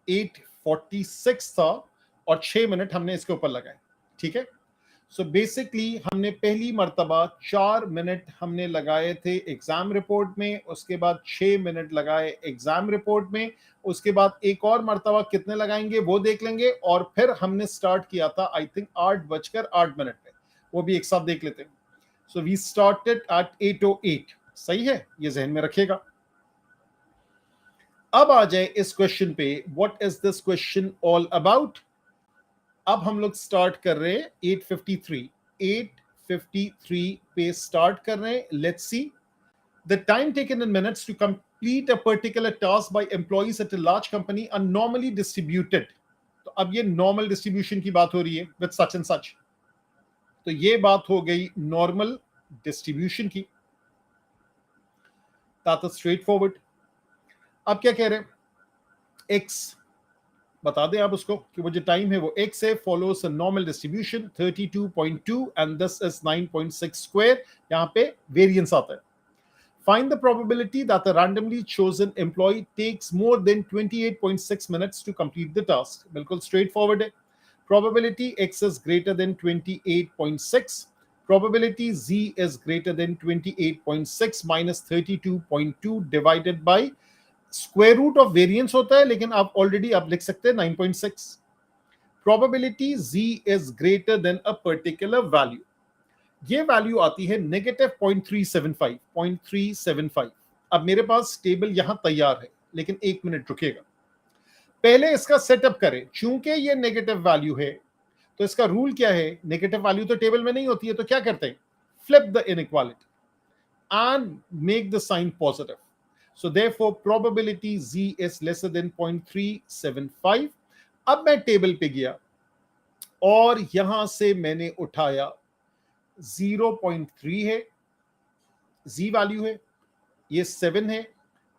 8:46 था और 6 मिनट हमने इसके ऊपर लगाए, ठीक है। सो बेसिकली हमने पहली मर्तबा 4 मिनट हमने लगाए थे एग्जाम रिपोर्ट में, उसके बाद 6 मिनट लगाए एग्जाम रिपोर्ट में, उसके बाद एक और मर्तबा कितने लगाएंगे वो देख लेंगे, और फिर हमने स्टार्ट किया था आई थिंक 8:08 पे, वो भी एक साथ देख लेते हैं। सो वी स्टार्टेड एट 8:08, सही है, ये जहन में रखिएगा। अब आ जाए इस क्वेश्चन पे, what is this question all about. अब हम लोग स्टार्ट कर रहे हैं 8:53 पे स्टार्ट कर रहे हैं। Let's see the time taken in minutes to complete a particular task by employees at a large company are normally distributed. तो अब ये नॉर्मल डिस्ट्रीब्यूशन की बात हो रही है विद सच एंड सच, तो ये बात हो गई नॉर्मल डिस्ट्रीब्यूशन की, दैट इज स्ट्रेट फॉरवर्ड। अब क्या कह रहे हैं, एक्स बता दें आप उसको कि वो जो टाइम है वो x है, follows a normal distribution 32.2 and this is 9.6 square. यहां पे वेरिएंस आता है। Find the probability that the randomly chosen employee takes more than 28.6 minutes to complete the task. बिल्कुल स्ट्रेट फॉरवर्ड है। Probability x is greater than 28.6, probability z is greater than 28.6 minus 32.2 divided by square root of variance होता है, लेकिन आप already आप लिख सकते हैं 9.6। Probability z is greater then a particular value, ये वैल्यू आती है -0.375। अब मेरे पास टेबल यहां तैयार है, लेकिन एक मिनट रुकेगा, पहले इसका सेटअप करें। चूंकि ये नेगेटिव वैल्यू है तो इसका रूल क्या है, नेगेटिव वैल्यू तो टेबल में नहीं होती है, तो क्या करते हैं, flip the inequality and make the sign positive. So therefore probability z is lesser than 0.375। अब मैं टेबल पे गया और यहां से मैंने उठाया 0.3 है, z वैल्यू है, ये 7 है,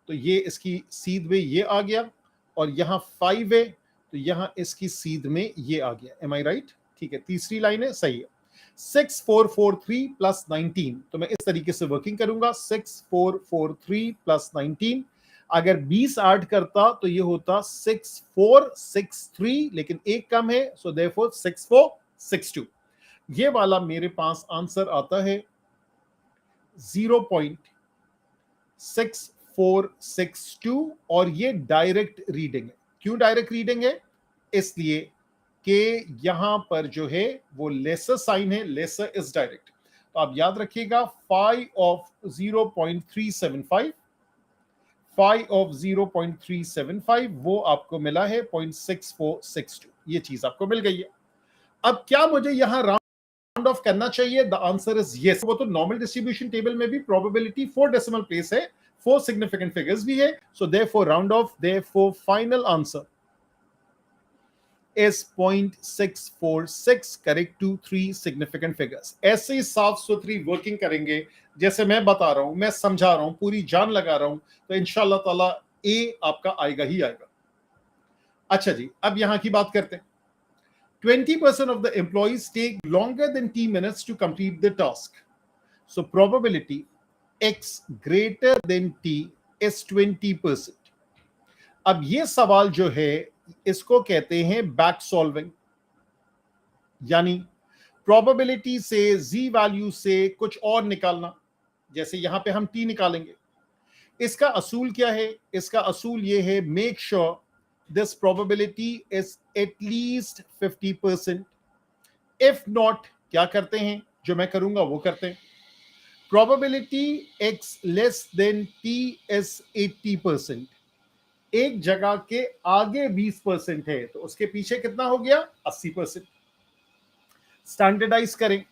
तो ये इसकी सीध में ये आ गया, और यहां 5 है तो यहां इसकी सीध में ये आ गया। एम आई राइट? ठीक है, तीसरी लाइन है, सही है। 6443 प्लस 19, तो मैं इस तरीके से वर्किंग करूंगा, 6443 प्लस 19। अगर 20 ऐड करता तो ये होता 6463, लेकिन एक कम है, सो देयरफॉर 6462। ये वाला मेरे पास आंसर आता है 0.6462, और ये डायरेक्ट रीडिंग है। क्यों डायरेक्ट रीडिंग है? इसलिए कि यहां पर जो है वो लेसर साइन है, लेसर इज डायरेक्ट। तो आप याद रखिएगा 5 ऑफ 0.375, 5 ऑफ 0.375 वो आपको मिला है 0.6462। ये चीज आपको मिल गई है। अब क्या मुझे यहां राउंड ऑफ करना चाहिए? The answer is yes. वो तो नॉर्मल डिस्ट्रीब्यूशन टेबल में भी प्रोबेबिलिटी 4 डेसिमल प्लेस है, 4 सिग्निफिकेंट फिगर्स भी है, so therefore round of, therefore final answer is 0.646 correct to 3 significant figures। ऐसे ही साफ सुथरी वर्किंग करेंगे जैसे मैं बता रहा हूं, मैं समझा रहा हूं, पूरी जान लगा रहा हूं, तो इंशाल्लाह ताला ए आपका आएगा ही आएगा। अच्छा जी, अब यहां की बात करते हैं। 20% of the employees take longer than t minutes to complete the task, so probability x greater than t is 20%। अब ये सवाल जो है इसको कहते हैं बैक सॉल्विंग, यानी प्रोबेबिलिटी से जी वैल्यू से कुछ और निकालना। जैसे यहां पे हम टी निकालेंगे, इसका असूल क्या है? इसका असूल ये है, make sure this probability is at least 50%। If not, क्या करते हैं? जो मैं करूंगा वो करते हैं। Probability x less than T is 80%। एक जगह के आगे 20% है तो उसके पीछे कितना हो गया? 80%। स्टैंडर्डाइज करें,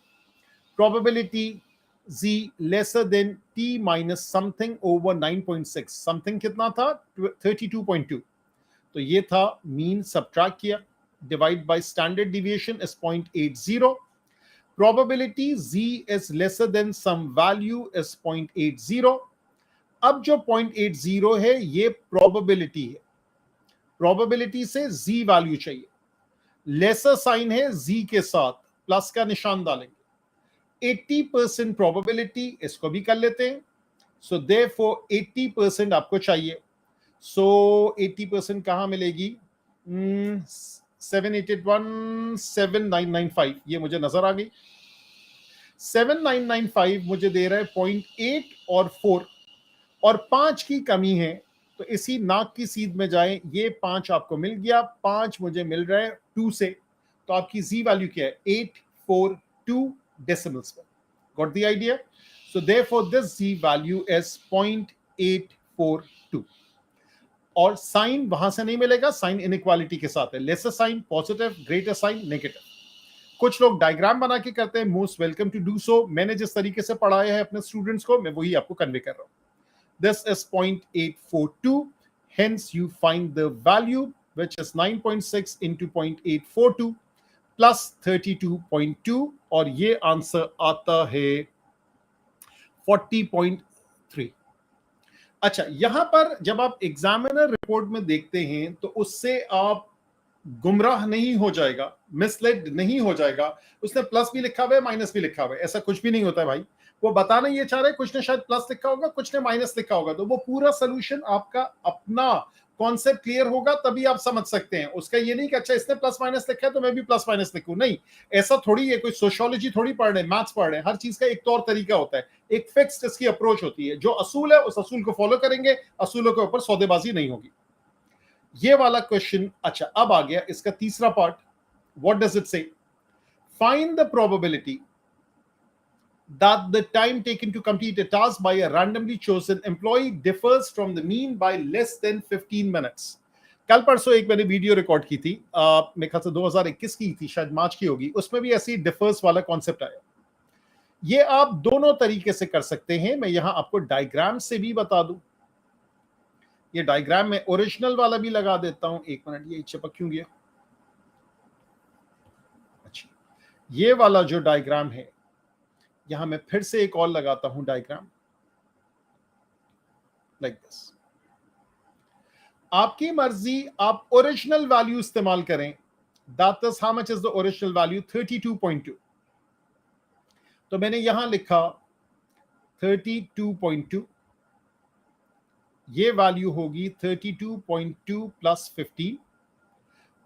probability z lesser than t minus something over 9.6, something कितना था? 32.2, तो ये था मीन, सब्ट्रैक्ट किया, divide by standard deviation is 0.80। Probability z is lesser than some value is 0.80। अब जो 0.80 है ये प्रोबेबिलिटी है, प्रोबेबिलिटी से z वैल्यू चाहिए, लेसर साइन है z के साथ, प्लस का निशान डालेंगे। 80% प्रोबेबिलिटी, इसको भी कर लेते हैं, सो देयरफॉर 80% आपको चाहिए। सो 80% कहां मिलेगी? 781 7995, ये मुझे नजर आ गई। 7995 मुझे दे रहा है 0.8 और 4, और 5 की कमी है, तो इसी नाक की सीध में जाएं, ये 5 आपको मिल गया, 5 मुझे मिल रहा है 2 से, तो आपकी जी वैल्यू क्या है? 842 decimals में। Got the idea? So therefore this z value is 0.842, और साइन वहां से नहीं मिलेगा, साइन इनइक्वालिटी के साथ है, lesser sign positive, greater sign negative. कुछ लोग डायग्राम बना के करते हैं, most welcome to do so. मैंने जिस तरीके से पढ़ाया है अपने स्टूडेंट्स को, मैं वही आपको कन्वे कर रहा हूं। This is 0.842, hence you find the value which is 9.6 into 0.842 plus 32.2, और ये आंसर आता है 40.3। अच्छा, यहां पर जब आप एग्जामिनर रिपोर्ट में देखते हैं तो उससे आप गुमराह नहीं हो जाएगा, मिसलेड नहीं हो जाएगा। उसने प्लस भी लिखा हुआ है, माइनस भी लिखा हुआ है, ऐसा कुछ भी नहीं होता है भाई। वो बताना ये चाह रहा है, कुछ ने शायद प्लस लिखा होगा, कुछ ने माइनस लिखा होगा, तो वो पूरा सोल्यूशन आपका अपना कॉन्सेप्ट क्लियर होगा तभी आप समझ सकते हैं। उसका ये नहीं कि अच्छा इसने प्लस माइनस लिखा है तो मैं भी प्लस माइनस लिखूं, नहीं, ऐसा थोड़ी है। कोई सोशियोलॉजी थोड़ी पढ़ रहे हैं, मैथ्स पढ़ रहे हैं, हर चीज का एक तौर तरीका होता है, एक फिक्स्ड इसकी अप्रोच होती है। जो असूल है उस असूल को फॉलो करेंगे, असूलों के ऊपर सौदेबाजी नहीं होगी। ये वाला क्वेश्चन, अच्छा अब आ गया इसका तीसरा पार्ट। व्हाट डज इट से? Find the probability that the time taken to complete a task by a randomly chosen employee differs from the mean by less than 15 minutes। कल परसों एक मैंने वीडियो रिकॉर्ड की थी, मेरे ख्याल से 2021 की थी, शायद मार्च की होगी, उसमें भी ऐसी डिफर्स वाला कॉन्सेप्ट आया। ये आप दोनों तरीके से कर सकते हैं, मैं यहां आपको डायग्राम से भी बता दूं। ये डायग्राम में ओरिजिनल वाला भी लगा देता हूं, एक मिनट, ये चिपक क्यों गया? अच्छा, ये वाला जो डायग्राम है, यहां मैं फिर से एक और लगाता हूं डायग्राम, लाइक दिस। आपकी मर्जी, आप ओरिजिनल वैल्यू इस्तेमाल करें, that is how much is the original value 32.2। तो मैंने यहां लिखा 32.2, ये वैल्यू होगी 32.2 प्लस 15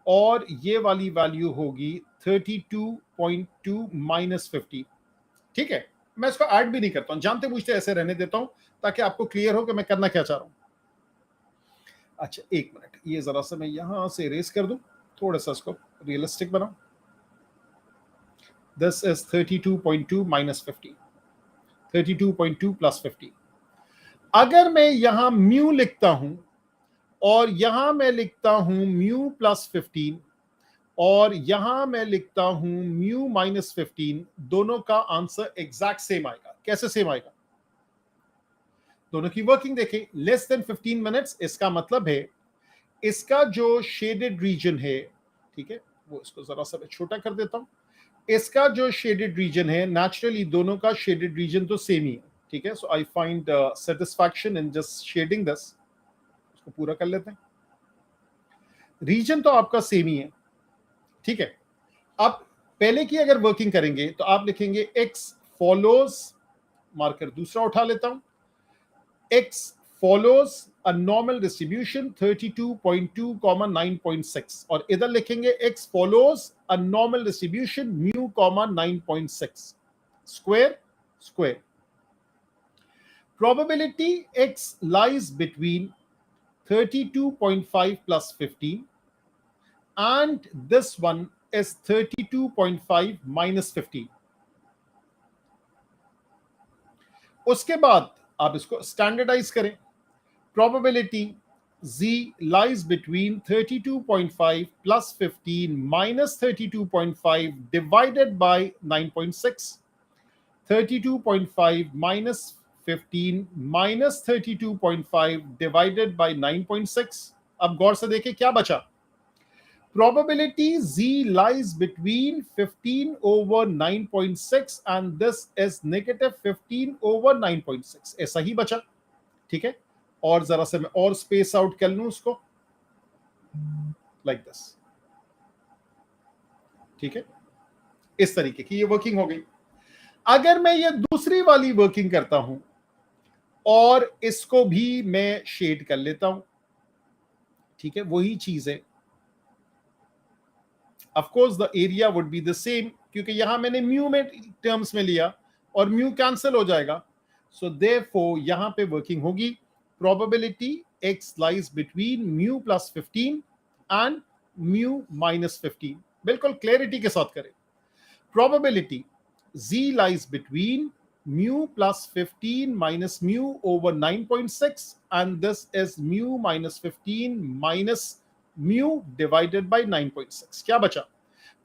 और ये वाली वैल्यू होगी 32.2 माइनस 15। ठीक है, मैं इसको ऐड भी नहीं करता हूं, जानते पूछते ऐसे रहने देता हूं ताकि आपको क्लियर हो कि मैं करना क्या चाह रहा हूं। अच्छा एक मिनट, ये जरा सा मैं यहां से इरेज कर दूं, थोड़ा सा इसको रियलिस्टिक बनाऊं। This is 32.2 minus 15, 32.2 plus 15। अगर मैं यहां म्यू लिखता हूं और यहां मैं लिखता हूं म्यू प्लस 15 और यहां मैं लिखता हूं म्यू माइनस 15, दोनों का आंसर एग्जैक्ट सेम आएगा। कैसे सेम आएगा? दोनों की वर्किंग देखें, लेस देन 15 मिनट्स, इसका मतलब है इसका जो शेडेड रीजन है, ठीक है, वो इसको जरा सा मैं छोटा कर देता हूं। इसका जो शेडेड रीजन है, नेचुरली दोनों का शेडेड रीजन तो सेम ही है, ठीक है। So I find satisfaction in just shading this. इसको पूरा कर लेते हैं, रीजन तो आपका सेम ही है, ठीक है। अब पहले की अगर वर्किंग करेंगे तो आप लिखेंगे x फॉलोज, मार्कर दूसरा उठा लेता हूं, x follows a normal distribution 32.2, 9.6 और इधर लिखेंगे x follows a normal distribution mu, 9.6 square square. Probability x lies between 32.5 plus 15 and this one is 32.5 minus 15. उसके बाद आप इसको स्टैंडर्डाइज करें। Probability z lies between 32.5 plus 15 minus 32.5 divided by 9.6. 32.5 minus 15 minus 32.5 divided by 9.6. अब गौर से देखें क्या बचा। Probability z lies between 15 over 9.6 and this is negative 15 over 9.6, ऐसा ही बचा, ठीक है। और जरा से मैं और स्पेस आउट कर लूं उसको, लाइक दिस, ठीक है। इस तरीके की ये वर्किंग हो गई। अगर मैं ये दूसरी वाली वर्किंग करता हूं और इसको भी मैं शेड कर लेता हूं, ठीक है, वही चीज है। Of course the area would be the same, क्योंकि यहां मैंने म्यू में टर्म्स में लिया और म्यू कैंसिल हो जाएगा। सो देयरफॉर यहां पे वर्किंग होगी probability x lies between mu plus 15 and mu minus 15। बिल्कुल क्लैरिटी के साथ करें। probability z lies between mu plus 15 minus mu over 9.6 and this is mu minus 15 minus mu divided by 9.6। क्या बचा?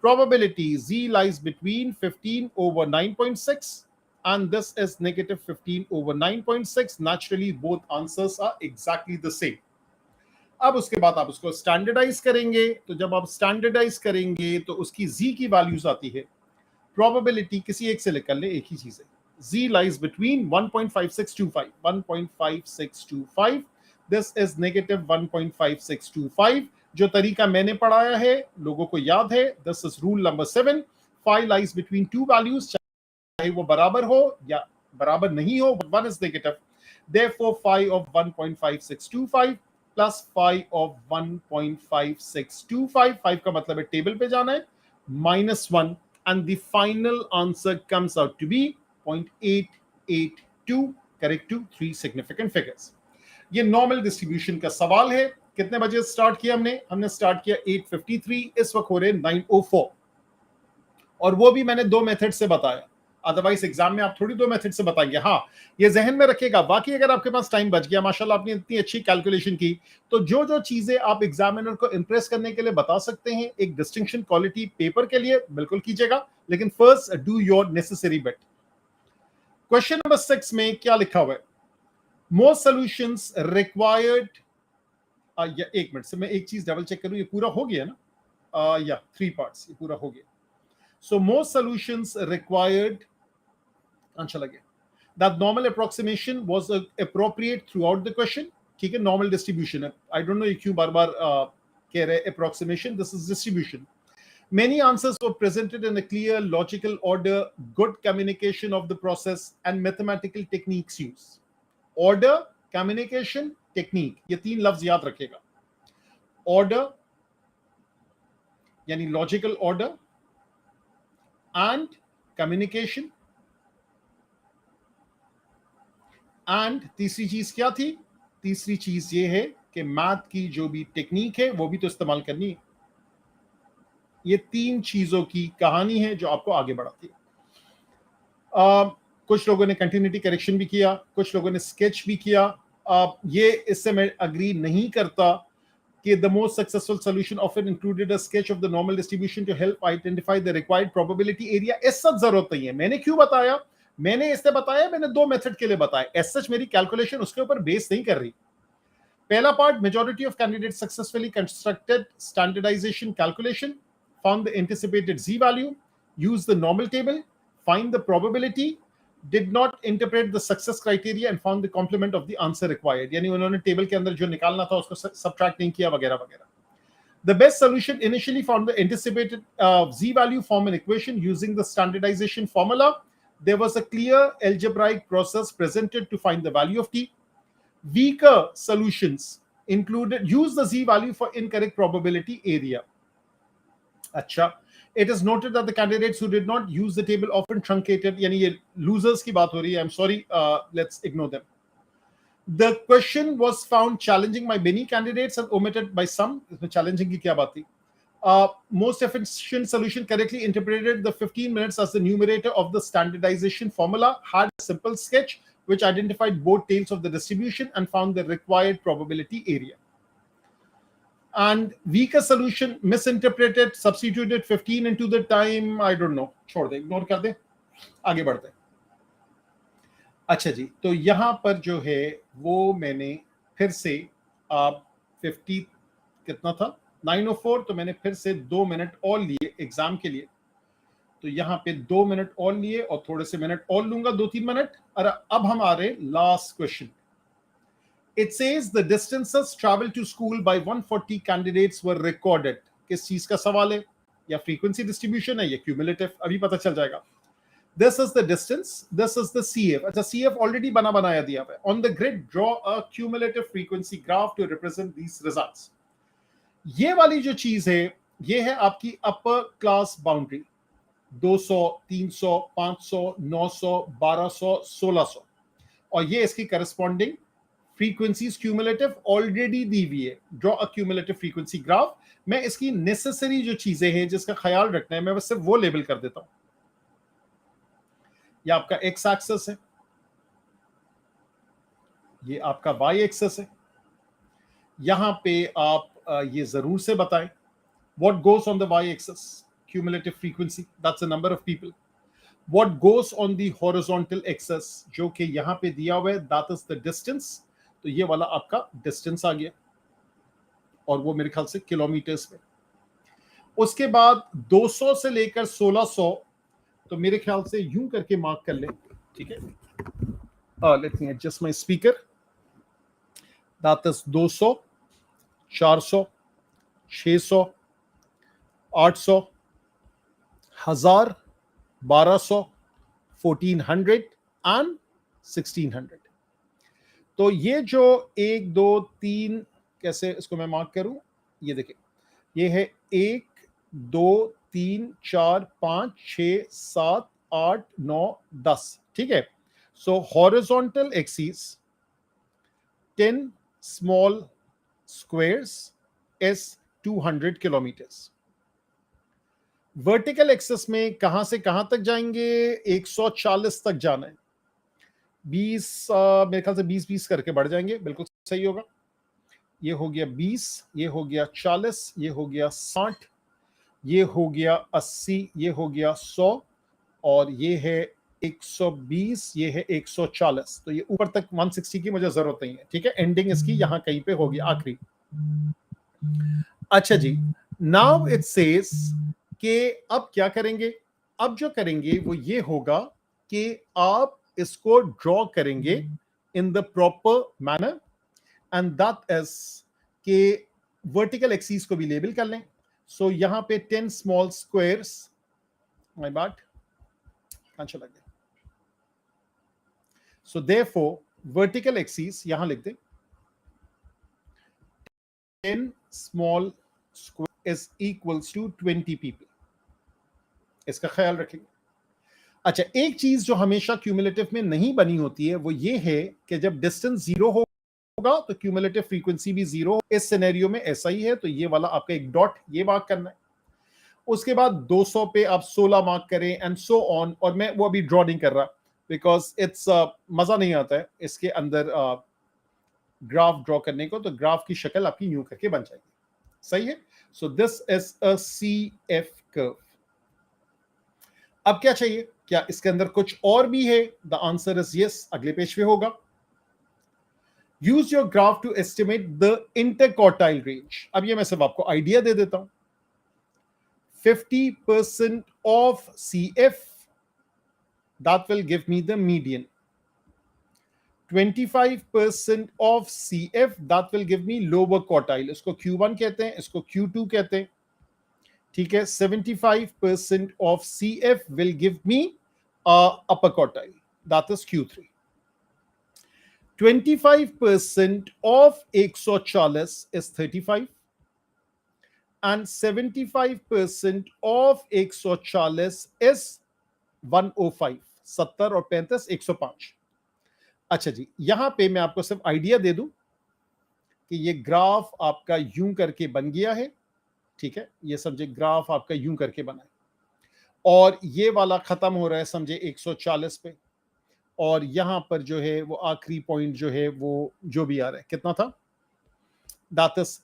probability z lies between 15 over 9.6 and this is negative 15 over 9.6. Naturally both answers are exactly the same. अब उसके बाद आप उसको standardise करेंगे, तो जब आप स्टैंडर्डाइज करेंगे तो उसकी z की वैल्यूज आती है। प्रोबेबिलिटी किसी एक से लेकर ले, एक ही चीज है। z lies between 1.5625, 1.5625, this is negative 1.5625। जो तरीका मैंने पढ़ाया है लोगों को याद है, this is rule number 7। phi lies between two values, चाहे वो बराबर हो या बराबर नहीं हो, one is negative, therefore phi of 1.5625 plus phi of 1.5625, 5 का मतलब है टेबल पे जाना है, -1 and the final answer comes out to be 0.882, correct to 3 significant figures। ये नॉर्मल डिस्ट्रीब्यूशन का सवाल है। कितने बजे स्टार्ट किया हमने स्टार्ट किया 8:53, इस वक्त हो रहे 9:04 और वो भी मैंने दो मेथड से बताया, अदरवाइज एग्जाम में आप थोड़ी दो मेथड से बताएंगे। हाँ, ये जहन में रखिएगा, बाकी अगर आपके पास टाइम बच गया, माशाल्लाह आपने इतनी अच्छी कैलकुलेशन की, तो जो जो चीजें आप एग्जामिनर को इंप्रेस करने के लिए बता सकते हैं एक डिस्टिंक्शन क्वालिटी पेपर के लिए, बिल्कुल कीजिएगा, लेकिन first do your necessary bit. Question number 6 में क्या लिखा हुआ है? मोस्ट सॉल्यूशंस रिक्वायर्ड, या एक मिनट से मैं एक चीज डबल चेक करूं, ये पूरा हो गया ना? या 3 पार्ट्स, ये पूरा हो गया। So most solutions required, अच्छा लगे, that normal approximation was appropriate throughout the question, ठीक है, normal distribution है। I don't know ये क्यों बार बार कह रहे approximation, this is distribution। Many answers were presented in a clear, logical order, good communication of the process, and mathematical techniques used. Order, communication, technique, ये 3 लफ्ज याद रखेगा. Order यानी logical order and communication, and तीसरी चीज क्या थी? तीसरी चीज ये है कि मैथ की जो भी टेक्निक है वो भी तो इस्तेमाल करनी है. ये 3 चीजों की कहानी है जो आपको आगे बढ़ाती है. कुछ लोगों ने कंटिन्यूटी करेक्शन भी किया, कुछ लोगों ने स्केच भी किया. ये इससे मैं अग्री नहीं करता कि the most successful solution often included a sketch of the normal distribution to help identify the required probability area. इस सब जरूरत नहीं है. मैंने क्यों बताया? मैंने इससे बताया, मैंने 2 मेथड के लिए बताया. एज सच मेरी कैलकुलेशन उसके ऊपर बेस नहीं कर रही. पहला part, majority of candidates successfully constructed standardization calculation, found the anticipated z value, used the normal table, find the probability, did not interpret the success criteria and found the complement of the answer required. यानी उन्होंने table के अंदर जो निकालना था उसको subtract नहीं किया वगैरह वगैरह. The best solution initially found the anticipated z value from an equation using the standardization formula. There was a clear algebraic process presented to find the value of t. Weaker solutions included use the z value for incorrect probability area. अच्छा, it is noted that the candidates who did not use the table often truncated, यानी ये losers की बात हो रही है. I'm sorry, let's ignore them. The question was found challenging by many candidates and omitted by some. इसमें challenging की क्या बात थी? Most efficient solution correctly interpreted the 15 minutes as the numerator of the standardization formula, had a simple sketch which identified both tails of the distribution and found the required probability area. And weaker solution misinterpreted, substituted 15 into the time, I don't know, छोड़ दे, ignore कर दे, आगे बढ़ते हैं. अच्छा जी, तो यहां पर जो है वो मैंने फिर से 50 कितना था 904, तो मैंने फिर से 2 मिनट और लिए एग्जाम के लिए. तो यहां पे 2 मिनट और लिए और थोड़े से मिनट और लूंगा, 2-3 मिनट. और अब हम आ रहे last question. It says the distances traveled to school by 140 candidates were recorded. किस चीज का सवाल है? या frequency distribution है या cumulative? अभी पता चल जाएगा. This is the distance, this is the CF. अच्छा, CF already बनाया दिया है. On the grid, draw a cumulative frequency graph to represent these results. ये वाली जो चीज है, ये है आपकी upper class boundary. 200, 300, 500, 900, 1200, 1600. और ये इसकी corresponding frequencies cumulative already दी हुई है. Draw a cumulative frequency graph. मैं इसकी necessary जो चीजें हैं जिसका ख्याल रखना है, मैं बस सिर्फ वो लेबल कर देता हूं. ये आपका x एक्सिस है, ये आपका y एक्सिस है. यहां पे आप ये जरूर से बताएं what goes on the y axis, cumulative frequency, that's the number of people. What goes on the horizontal axis, जो कि यहां पे दिया हुआ है, that is the distance. तो ये वाला आपका डिस्टेंस आ गया और वो मेरे ख्याल से किलोमीटर्स में. उसके बाद 200 से लेकर 1600, तो मेरे ख्याल से यूं करके मार्क कर लें, ठीक है. Let me adjust my speaker. That is 200, 400, 600, 800, 1000, 1200, 1400 and 1600. तो ये जो 1 2 3, कैसे इसको मैं मार्क करूं, ये देखिए, ये है 1 2 3 4 5 6 7 8 9 10, ठीक है. सो horizontal axis 10 small squares is 200 kilometres. Vertical axis में कहां से कहां तक जाएंगे? 140 तक जाना है. 20 मेरे ख्याल से 20 करके बढ़ जाएंगे, बिल्कुल सही होगा. ये हो गया 20, ये हो गया 40, ये हो गया 60, ये हो गया 80, ये हो गया 100, और ये है 120, ये है 140. तो ये ऊपर तक 160 की मुझे जरूरत नहीं है, ठीक है. एंडिंग इसकी यहां कहीं पे होगी, आखिरी. अच्छा जी, नाउ इट सेज कि अब क्या करेंगे? अब जो करेंगे वो ये होगा कि आप इसको ड्रॉ करेंगे in the proper manner, and that is के वर्टिकल एक्सिस को भी लेबल कर लें. सो यहां पे 10 स्मॉल स्क्वायर्स, माय बैड, कहां चला गया? सो देयरफॉर वर्टिकल एक्सिस यहां लिख दे 10 small square is equals to 20 people. इसका ख्याल रखेंगे। अच्छा, एक चीज जो हमेशा क्यूमुलेटिव में नहीं बनी होती है वो ये है कि जब डिस्टेंस जीरो होगा तो क्यूमुलेटिव फ्रीक्वेंसी भी जीरो। इस सिनेरियो में ऐसा ही है, तो ये वाला आपका एक डॉट ये मार्क करना है। उसके बाद 200 पे आप 16 मार्क करें एंड सो ऑन। और मैं वो अभी ड्रॉ नहीं कर रहा बिकॉज इट्स मजा नहीं आता है इसके अंदर ग्राफ ड्रॉ करने को, तो ग्राफ की शक्ल आपकी यूं करके बन जाएगी। सही है। So this is a C F curve. अब क्या चाहिए? क्या इसके अंदर कुछ और भी है? द आंसर इज यस, अगले पेज पे होगा। Use your graph to estimate the interquartile range. अब ये मैं सिर्फ आपको आइडिया दे देता हूं। 50% of CF, that will give me the median. 25% of CF, that will give me lower quartile. इसको Q1 कहते हैं, इसको Q2 कहते हैं। ठीक है। 75% of CF will give me upper quartile, that is Q3. 25% of 140 is 35 and 75% of 140 is 105। 70 और 35 105। अच्छा जी, यहां पे मैं आपको सिर्फ आइडिया दे दूं कि ये ग्राफ आपका यूं करके बन गया है। ठीक है, ये समझे ग्राफ आपका यूं करके बना है और ये वाला खत्म हो रहा है समझे 140 पे, और यहां पर जो है वो आखिरी पॉइंट जो है वो जो भी आ रहा है, कितना था, दैट इज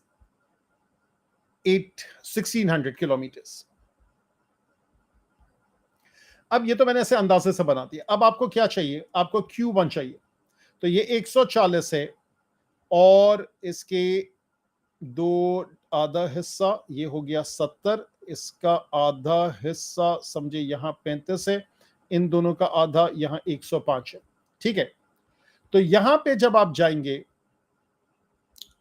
1600 किलोमीटर्स। अब ये तो मैंने ऐसे अंदाजे से बना दिया। अब आपको क्या चाहिए? आपको Q1 चाहिए। तो ये 140 है और इसके दो आधा हिस्सा ये हो गया 70, इसका आधा हिस्सा समझे यहां 35 है, इन दोनों का आधा यहां 105 है। ठीक है। तो यहां पे जब आप जाएंगे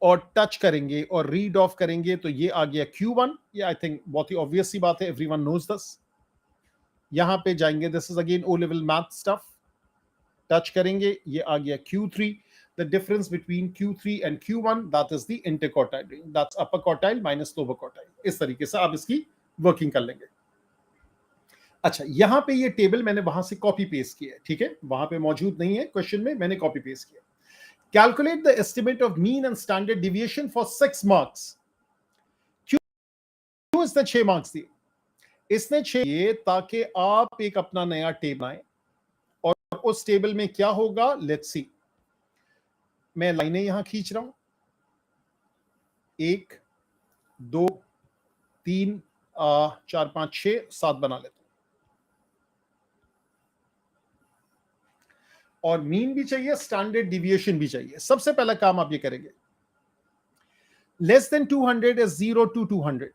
और टच करेंगे और रीड ऑफ करेंगे तो ये आ गया Q1। ये आई थिंक बहुत ही ऑब्वियस सी बात है, एवरीवन नोज दिस। यहां पे जाएंगे, this is again O level math stuff. Touch करेंगे, ये आ गया Q3। The difference between Q3 and Q1, that is the interquartile range. That's upper quartile minus lower quartile. इस तरीके से आप इसकी वर्किंग कर लेंगे। अच्छा, यहां पे ये टेबल मैंने वहां से कॉपी पेस्ट किया है। ठीक है, वहां पे मौजूद नहीं है क्वेश्चन में, मैंने कॉपी पेस्ट किया। Calculate the estimate of mean and standard deviation for 6 marks. क्यों इसने 6 मार्क्स दिए? इसने 6 ताकि आप एक अपना नया टेबल बनाएं और उस टेबल में क्या होगा, लेट्स सी। मैं लाइनें यहां खींच रहा हूं, 1 2 3 4 5 6 7 बना लेता हूं। और मीन भी चाहिए, स्टैंडर्ड डिविएशन भी चाहिए। सबसे पहला काम आप ये करेंगे, less than 200 is 0 to 200,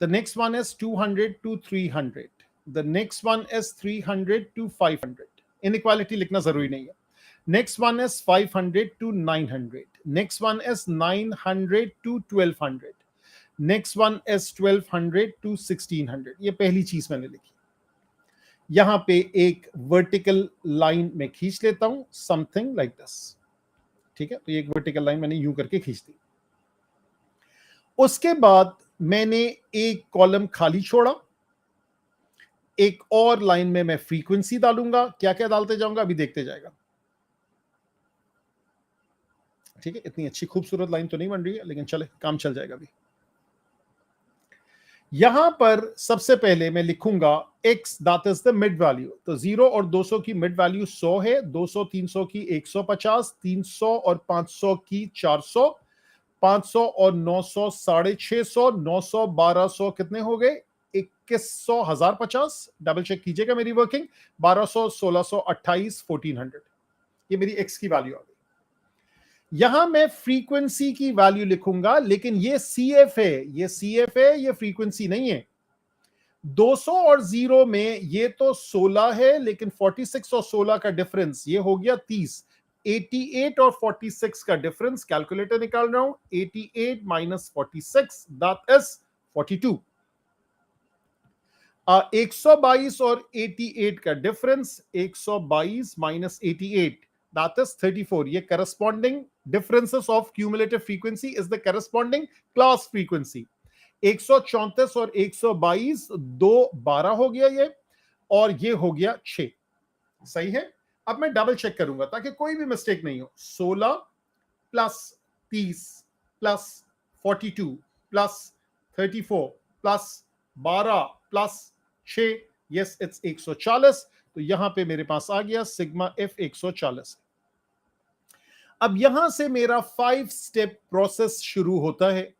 the next one is 200 to 300, the next one is 300 to 500। Inequality लिखना जरूरी नहीं है। Next one is 500 to 900, next one is 900 to 1200, next one is 1200 to 1600। ये पहली चीज मैंने लिखी। यहां पे एक वर्टिकल लाइन में खींच लेता हूं, समथिंग लाइक दिस। ठीक है, तो एक वर्टिकल लाइन मैंने यूं करके खींच दी। उसके बाद मैंने एक कॉलम खाली छोड़ा, एक और लाइन में मैं फ्रीक्वेंसी डालूंगा। क्या क्या डालते जाऊंगा अभी देखते जाएगा। ठीक है, इतनी अच्छी खूबसूरत लाइन तो नहीं बन रही है, लेकिन चले काम चल जाएगा अभी। यहां पर सबसे पहले मैं लिखूंगा x, that is the mid value. तो 0 और 200 की मिड वैल्यू 100 है, 200 300 की 150, 300 और 500 की 400, 500 और 900 650, 900 1200 कितने हो गए, 2100, 1050। डबल चेक कीजिएगा मेरी वर्किंग। 1200 1600 28 1400। ये मेरी x की वैल्यू आ गई। यहां मैं फ्रीक्वेंसी की वैल्यू लिखूंगा, लेकिन ये CF है, ये CF है, ये फ्रीक्वेंसी नहीं है। 200 और 0 में ये तो 16 है, लेकिन 46 और 16 का डिफरेंस ये हो गया 30। 88 और 46 का डिफरेंस कैलकुलेटर निकाल रहा हूं, 88 माइनस 46 दैट इज 42। 122 और 88 का डिफरेंस, 122 माइनस 88, that is 34. ये corresponding differences of cumulative frequency is the corresponding class frequency. 134 और 122, 2 12 हो गया ये, और ये हो गया 6। सही है। अब मैं डबल चेक करूंगा ताकि कोई भी मिस्टेक नहीं हो। 16 plus 30 plus 42 plus 34 plus 12 plus 6, yes it's 140। तो यहां पे मेरे पास आ गया सिग्मा एफ 140। अब यहां से मेरा 5 स्टेप प्रोसेस शुरू होता है।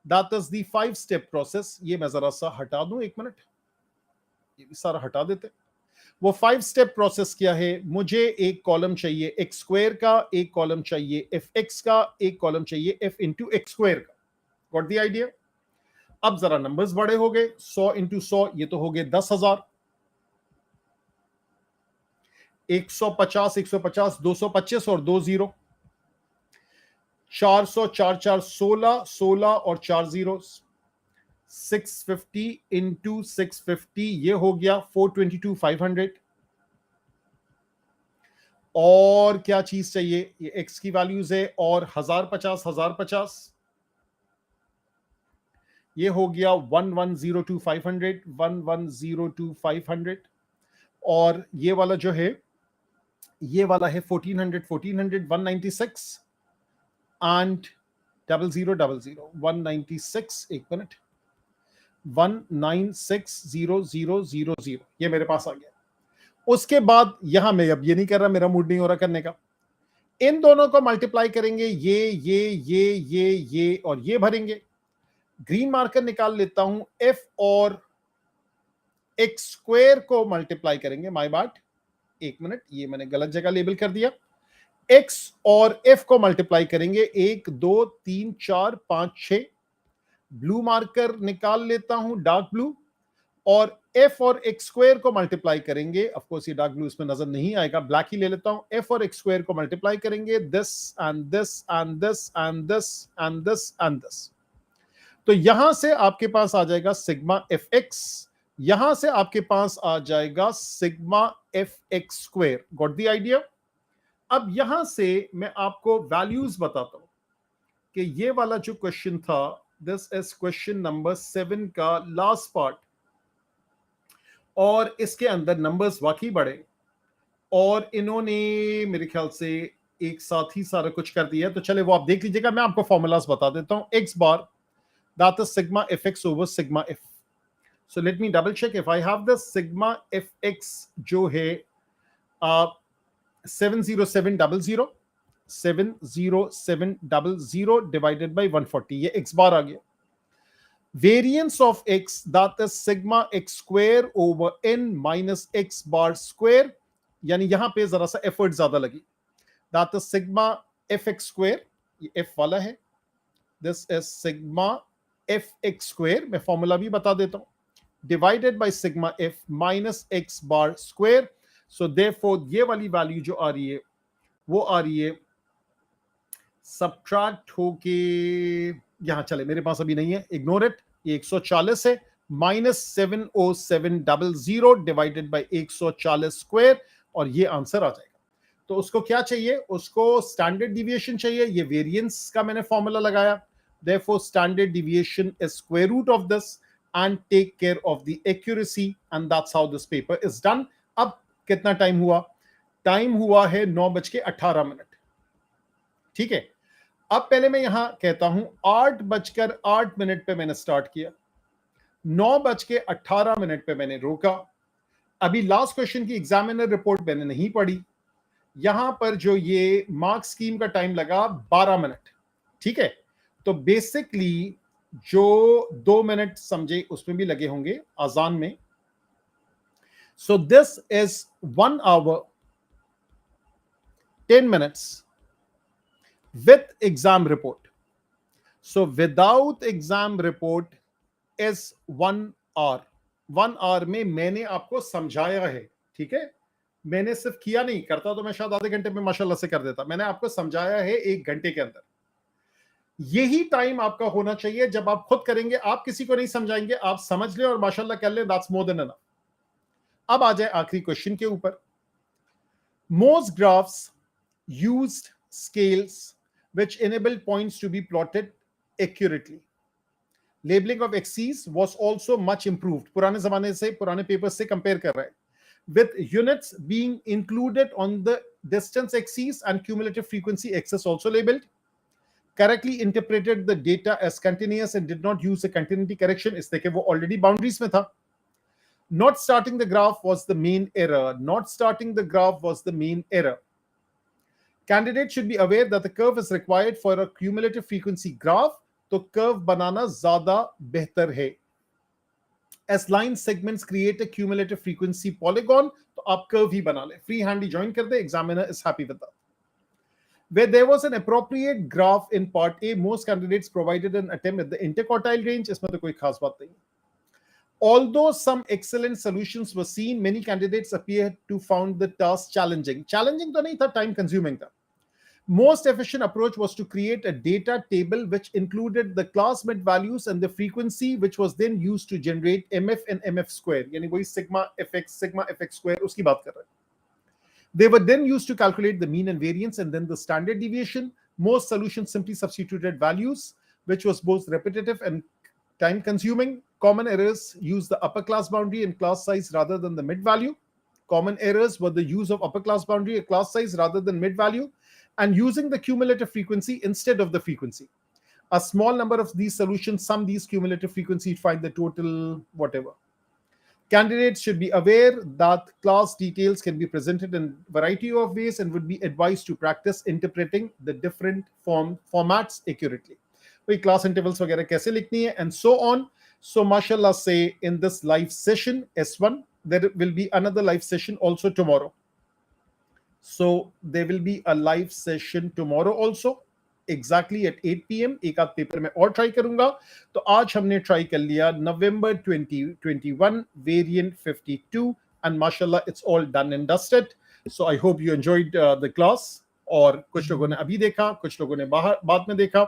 That is the 5 step process. ये मैं जरा सा हटा दूं, एक मिनट, ये भी सारा हटा देते। वो 5 स्टेप प्रोसेस क्या है? मुझे एक कॉलम चाहिए एक्स स्क्वायर का, एक कॉलम चाहिए एफ एक्स का, एक कॉलम चाहिए एफ इंटू एक्स स्क्वायर का। Got the idea? अब जरा नंबर्स बड़े हो गए। 100 इंटू 100, ये तो हो गए 10,000। 150 150 225 और 2 0। 400 4 4 16 16 और 4 जीरोस। 650 इंटू 650, ये हो गया 422 500। और क्या चीज चाहिए? ये एक्स की वैल्यूज है, और 1050 1050, ये हो गया 1102 500 1102 500। और ये वाला जो है, ये वाला है 1400 1400 196 एंड 0000 196, एक मिनट, 1960000, ये मेरे पास आ गया। उसके बाद यहां मैं अब ये नहीं कर रहा, मेरा मूड नहीं हो रहा करने का। इन दोनों को मल्टीप्लाई करेंगे, ये और ये भरेंगे। ग्रीन मार्कर निकाल लेता हूं। एफ और एक्स स्क्वायर को मल्टीप्लाई करेंगे, माय बैड, एक मिनट, ये मैंने गलत जगह लेबल कर दिया। एक्स और एफ को मल्टीप्लाई करेंगे, 1 2 3 4 5 6। ब्लू मार्कर निकाल लेता हूं, डार्क ब्लू। और एफ और एक्स स्क्वायर को मल्टीप्लाई करेंगे, ऑफ कोर्स ये डार्क ब्लू इसमें नजर नहीं आएगा, ब्लैक ही ले लेता हूं। एफ और एक्स स्क्वायर को मल्टीप्लाई करेंगे, this and this and this and this and this and this. तो यहां से आपके पास आ जाएगा सिग्मा एफ एक्स, यहां से आपके पास आ जाएगा sigma F x square. Got the idea? अब यहां से मैं आपको वैल्यूज बताता हूं कि ये वाला जो क्वेश्चन था, दिस इज क्वेश्चन नंबर 7 का लास्ट पार्ट, और इसके अंदर नंबर्स वाकई बड़े, और इन्होंने मेरे ख्याल से एक साथ ही सारा कुछ कर दिया। तो चले वो आप देख लीजिएगा, मैं आपको फॉर्मूलाज बता देता हूं। X bar, that is sigma F X over sigma F. So let me double check if I have the sigma F X जो है 70700 70700 डिवाइडेड बाय 140, ये एक्स बार आ गया। Variance of x, that is sigma x square over n minus x bar square, यानी यहां पे जरा सा effort ज्यादा लगी। that is sigma f x square, ये f वाला है, this is sigma f x square, मैं फॉर्मूला भी बता देता हूं, divided by sigma f minus x bar square। so therefore ये वाली वैल्यू जो आ रही है वो आ रही है सबट्रैक्ट होके, यहां चले मेरे पास अभी नहीं है, इग्नोर इट, ये 140 है, माइनस 70700 डिवाइडेड बाय 140 स्क्वायर, और ये आंसर आ जाएगा। तो उसको क्या चाहिए? उसको स्टैंडर्ड डिविएशन चाहिए। ये वेरिएंस का मैंने फॉर्मूला लगाया, therefore standard deviation is square root of this and take care of the accuracy, and that's how this paper is done। अब कितना टाइम हुआ? टाइम हुआ है 9:18। ठीक है। अब पहले मैं यहां कहता हूं 8:08 पे मैंने स्टार्ट किया, 9:18 पे मैंने रोका। अभी लास्ट क्वेश्चन की एग्जामिनर रिपोर्ट मैंने नहीं पढ़ी। यहां पर जो ये मार्क स्कीम का टाइम लगा 12 मिनट। ठीक है। तो बेसिकली जो 2 मिनट समझे उसमें भी लगे होंगे आजान में। सो this is 1 hour 10 minutes with exam report। so without exam report is 1 hour। 1 hour में मैंने आपको समझाया है। ठीक है। मैंने सिर्फ किया नहीं, करता तो मैं शायद आधे घंटे में माशाल्लाह से कर देता, मैंने आपको समझाया है 1 घंटे के अंदर। यही टाइम आपका होना चाहिए जब आप खुद करेंगे, आप किसी को नहीं समझाएंगे, आप समझ ले और माशाल्लाह कर ले, दैट्स मोर देन एनफ। अब आ जाए आखिरी क्वेश्चन के ऊपर। Most graphs used scales which enable points to be plotted accurately. Labeling of axes was also much improved. पुराने जमाने से, पुराने पेपर्स से कंपेयर कर रहे हैं, with units being included on the distance axis and cumulative frequency axis also labeled. Correctly interpreted the data as continuous and did not use a continuity correction, इसलिए कि वो already boundaries में था. Not starting the graph was the main error. Not starting the graph was the main error. Candidates should be aware that the curve is required for a cumulative frequency graph, तो curve बनाना ज्यादा बेहतर है. As line segments create a cumulative frequency polygon, तो आप curve ही बना ले, free hand ही join कर दे, examiner is happy with that. Where there was an appropriate graph in part A, most candidates provided an attempt at the interquartile range, इसमें तो कोई खास बात नहीं. Although some excellent solutions were seen, many candidates appeared to found the task challenging. Challenging तो नहीं था, time consuming था. Most efficient approach was to create a data table which included the class mid values and the frequency, which was then used to generate MF and MF square. यानी वही sigma fx square उसकी बात कर रहे हैं. They were then used to calculate the mean and variance and then the standard deviation. Most solutions simply substituted values, which was both repetitive and time consuming. Common errors use the upper class boundary and class size rather than the mid value. Common errors were the use of upper class boundary and class size rather than mid value, and using the cumulative frequency instead of the frequency. A small number of these solutions sum these cumulative frequency to find the total whatever. Candidates should be aware that class details can be presented in a variety of ways and would be advised to practice interpreting the different formats accurately. Class intervals वगैरह कैसे लिखनी है and so on. So mashallah say in this live session S1, there will be another live session also tomorrow. So there will be a live session tomorrow also, exactly at 8 p.m. एक आध paper में और try करूंगा. तो आज हमने try कर लिया November 2021 variant 52 and mashallah it's all done and dusted. So I hope you enjoyed the class. और कुछ लोगों ने अभी देखा, कुछ लोगों ने बाद में देखा,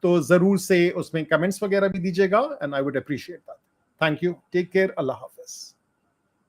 तो जरूर से उसमें कमेंट्स वगैरह भी दीजिएगा and I would appreciate that. Thank you. Take care. Allah Hafiz.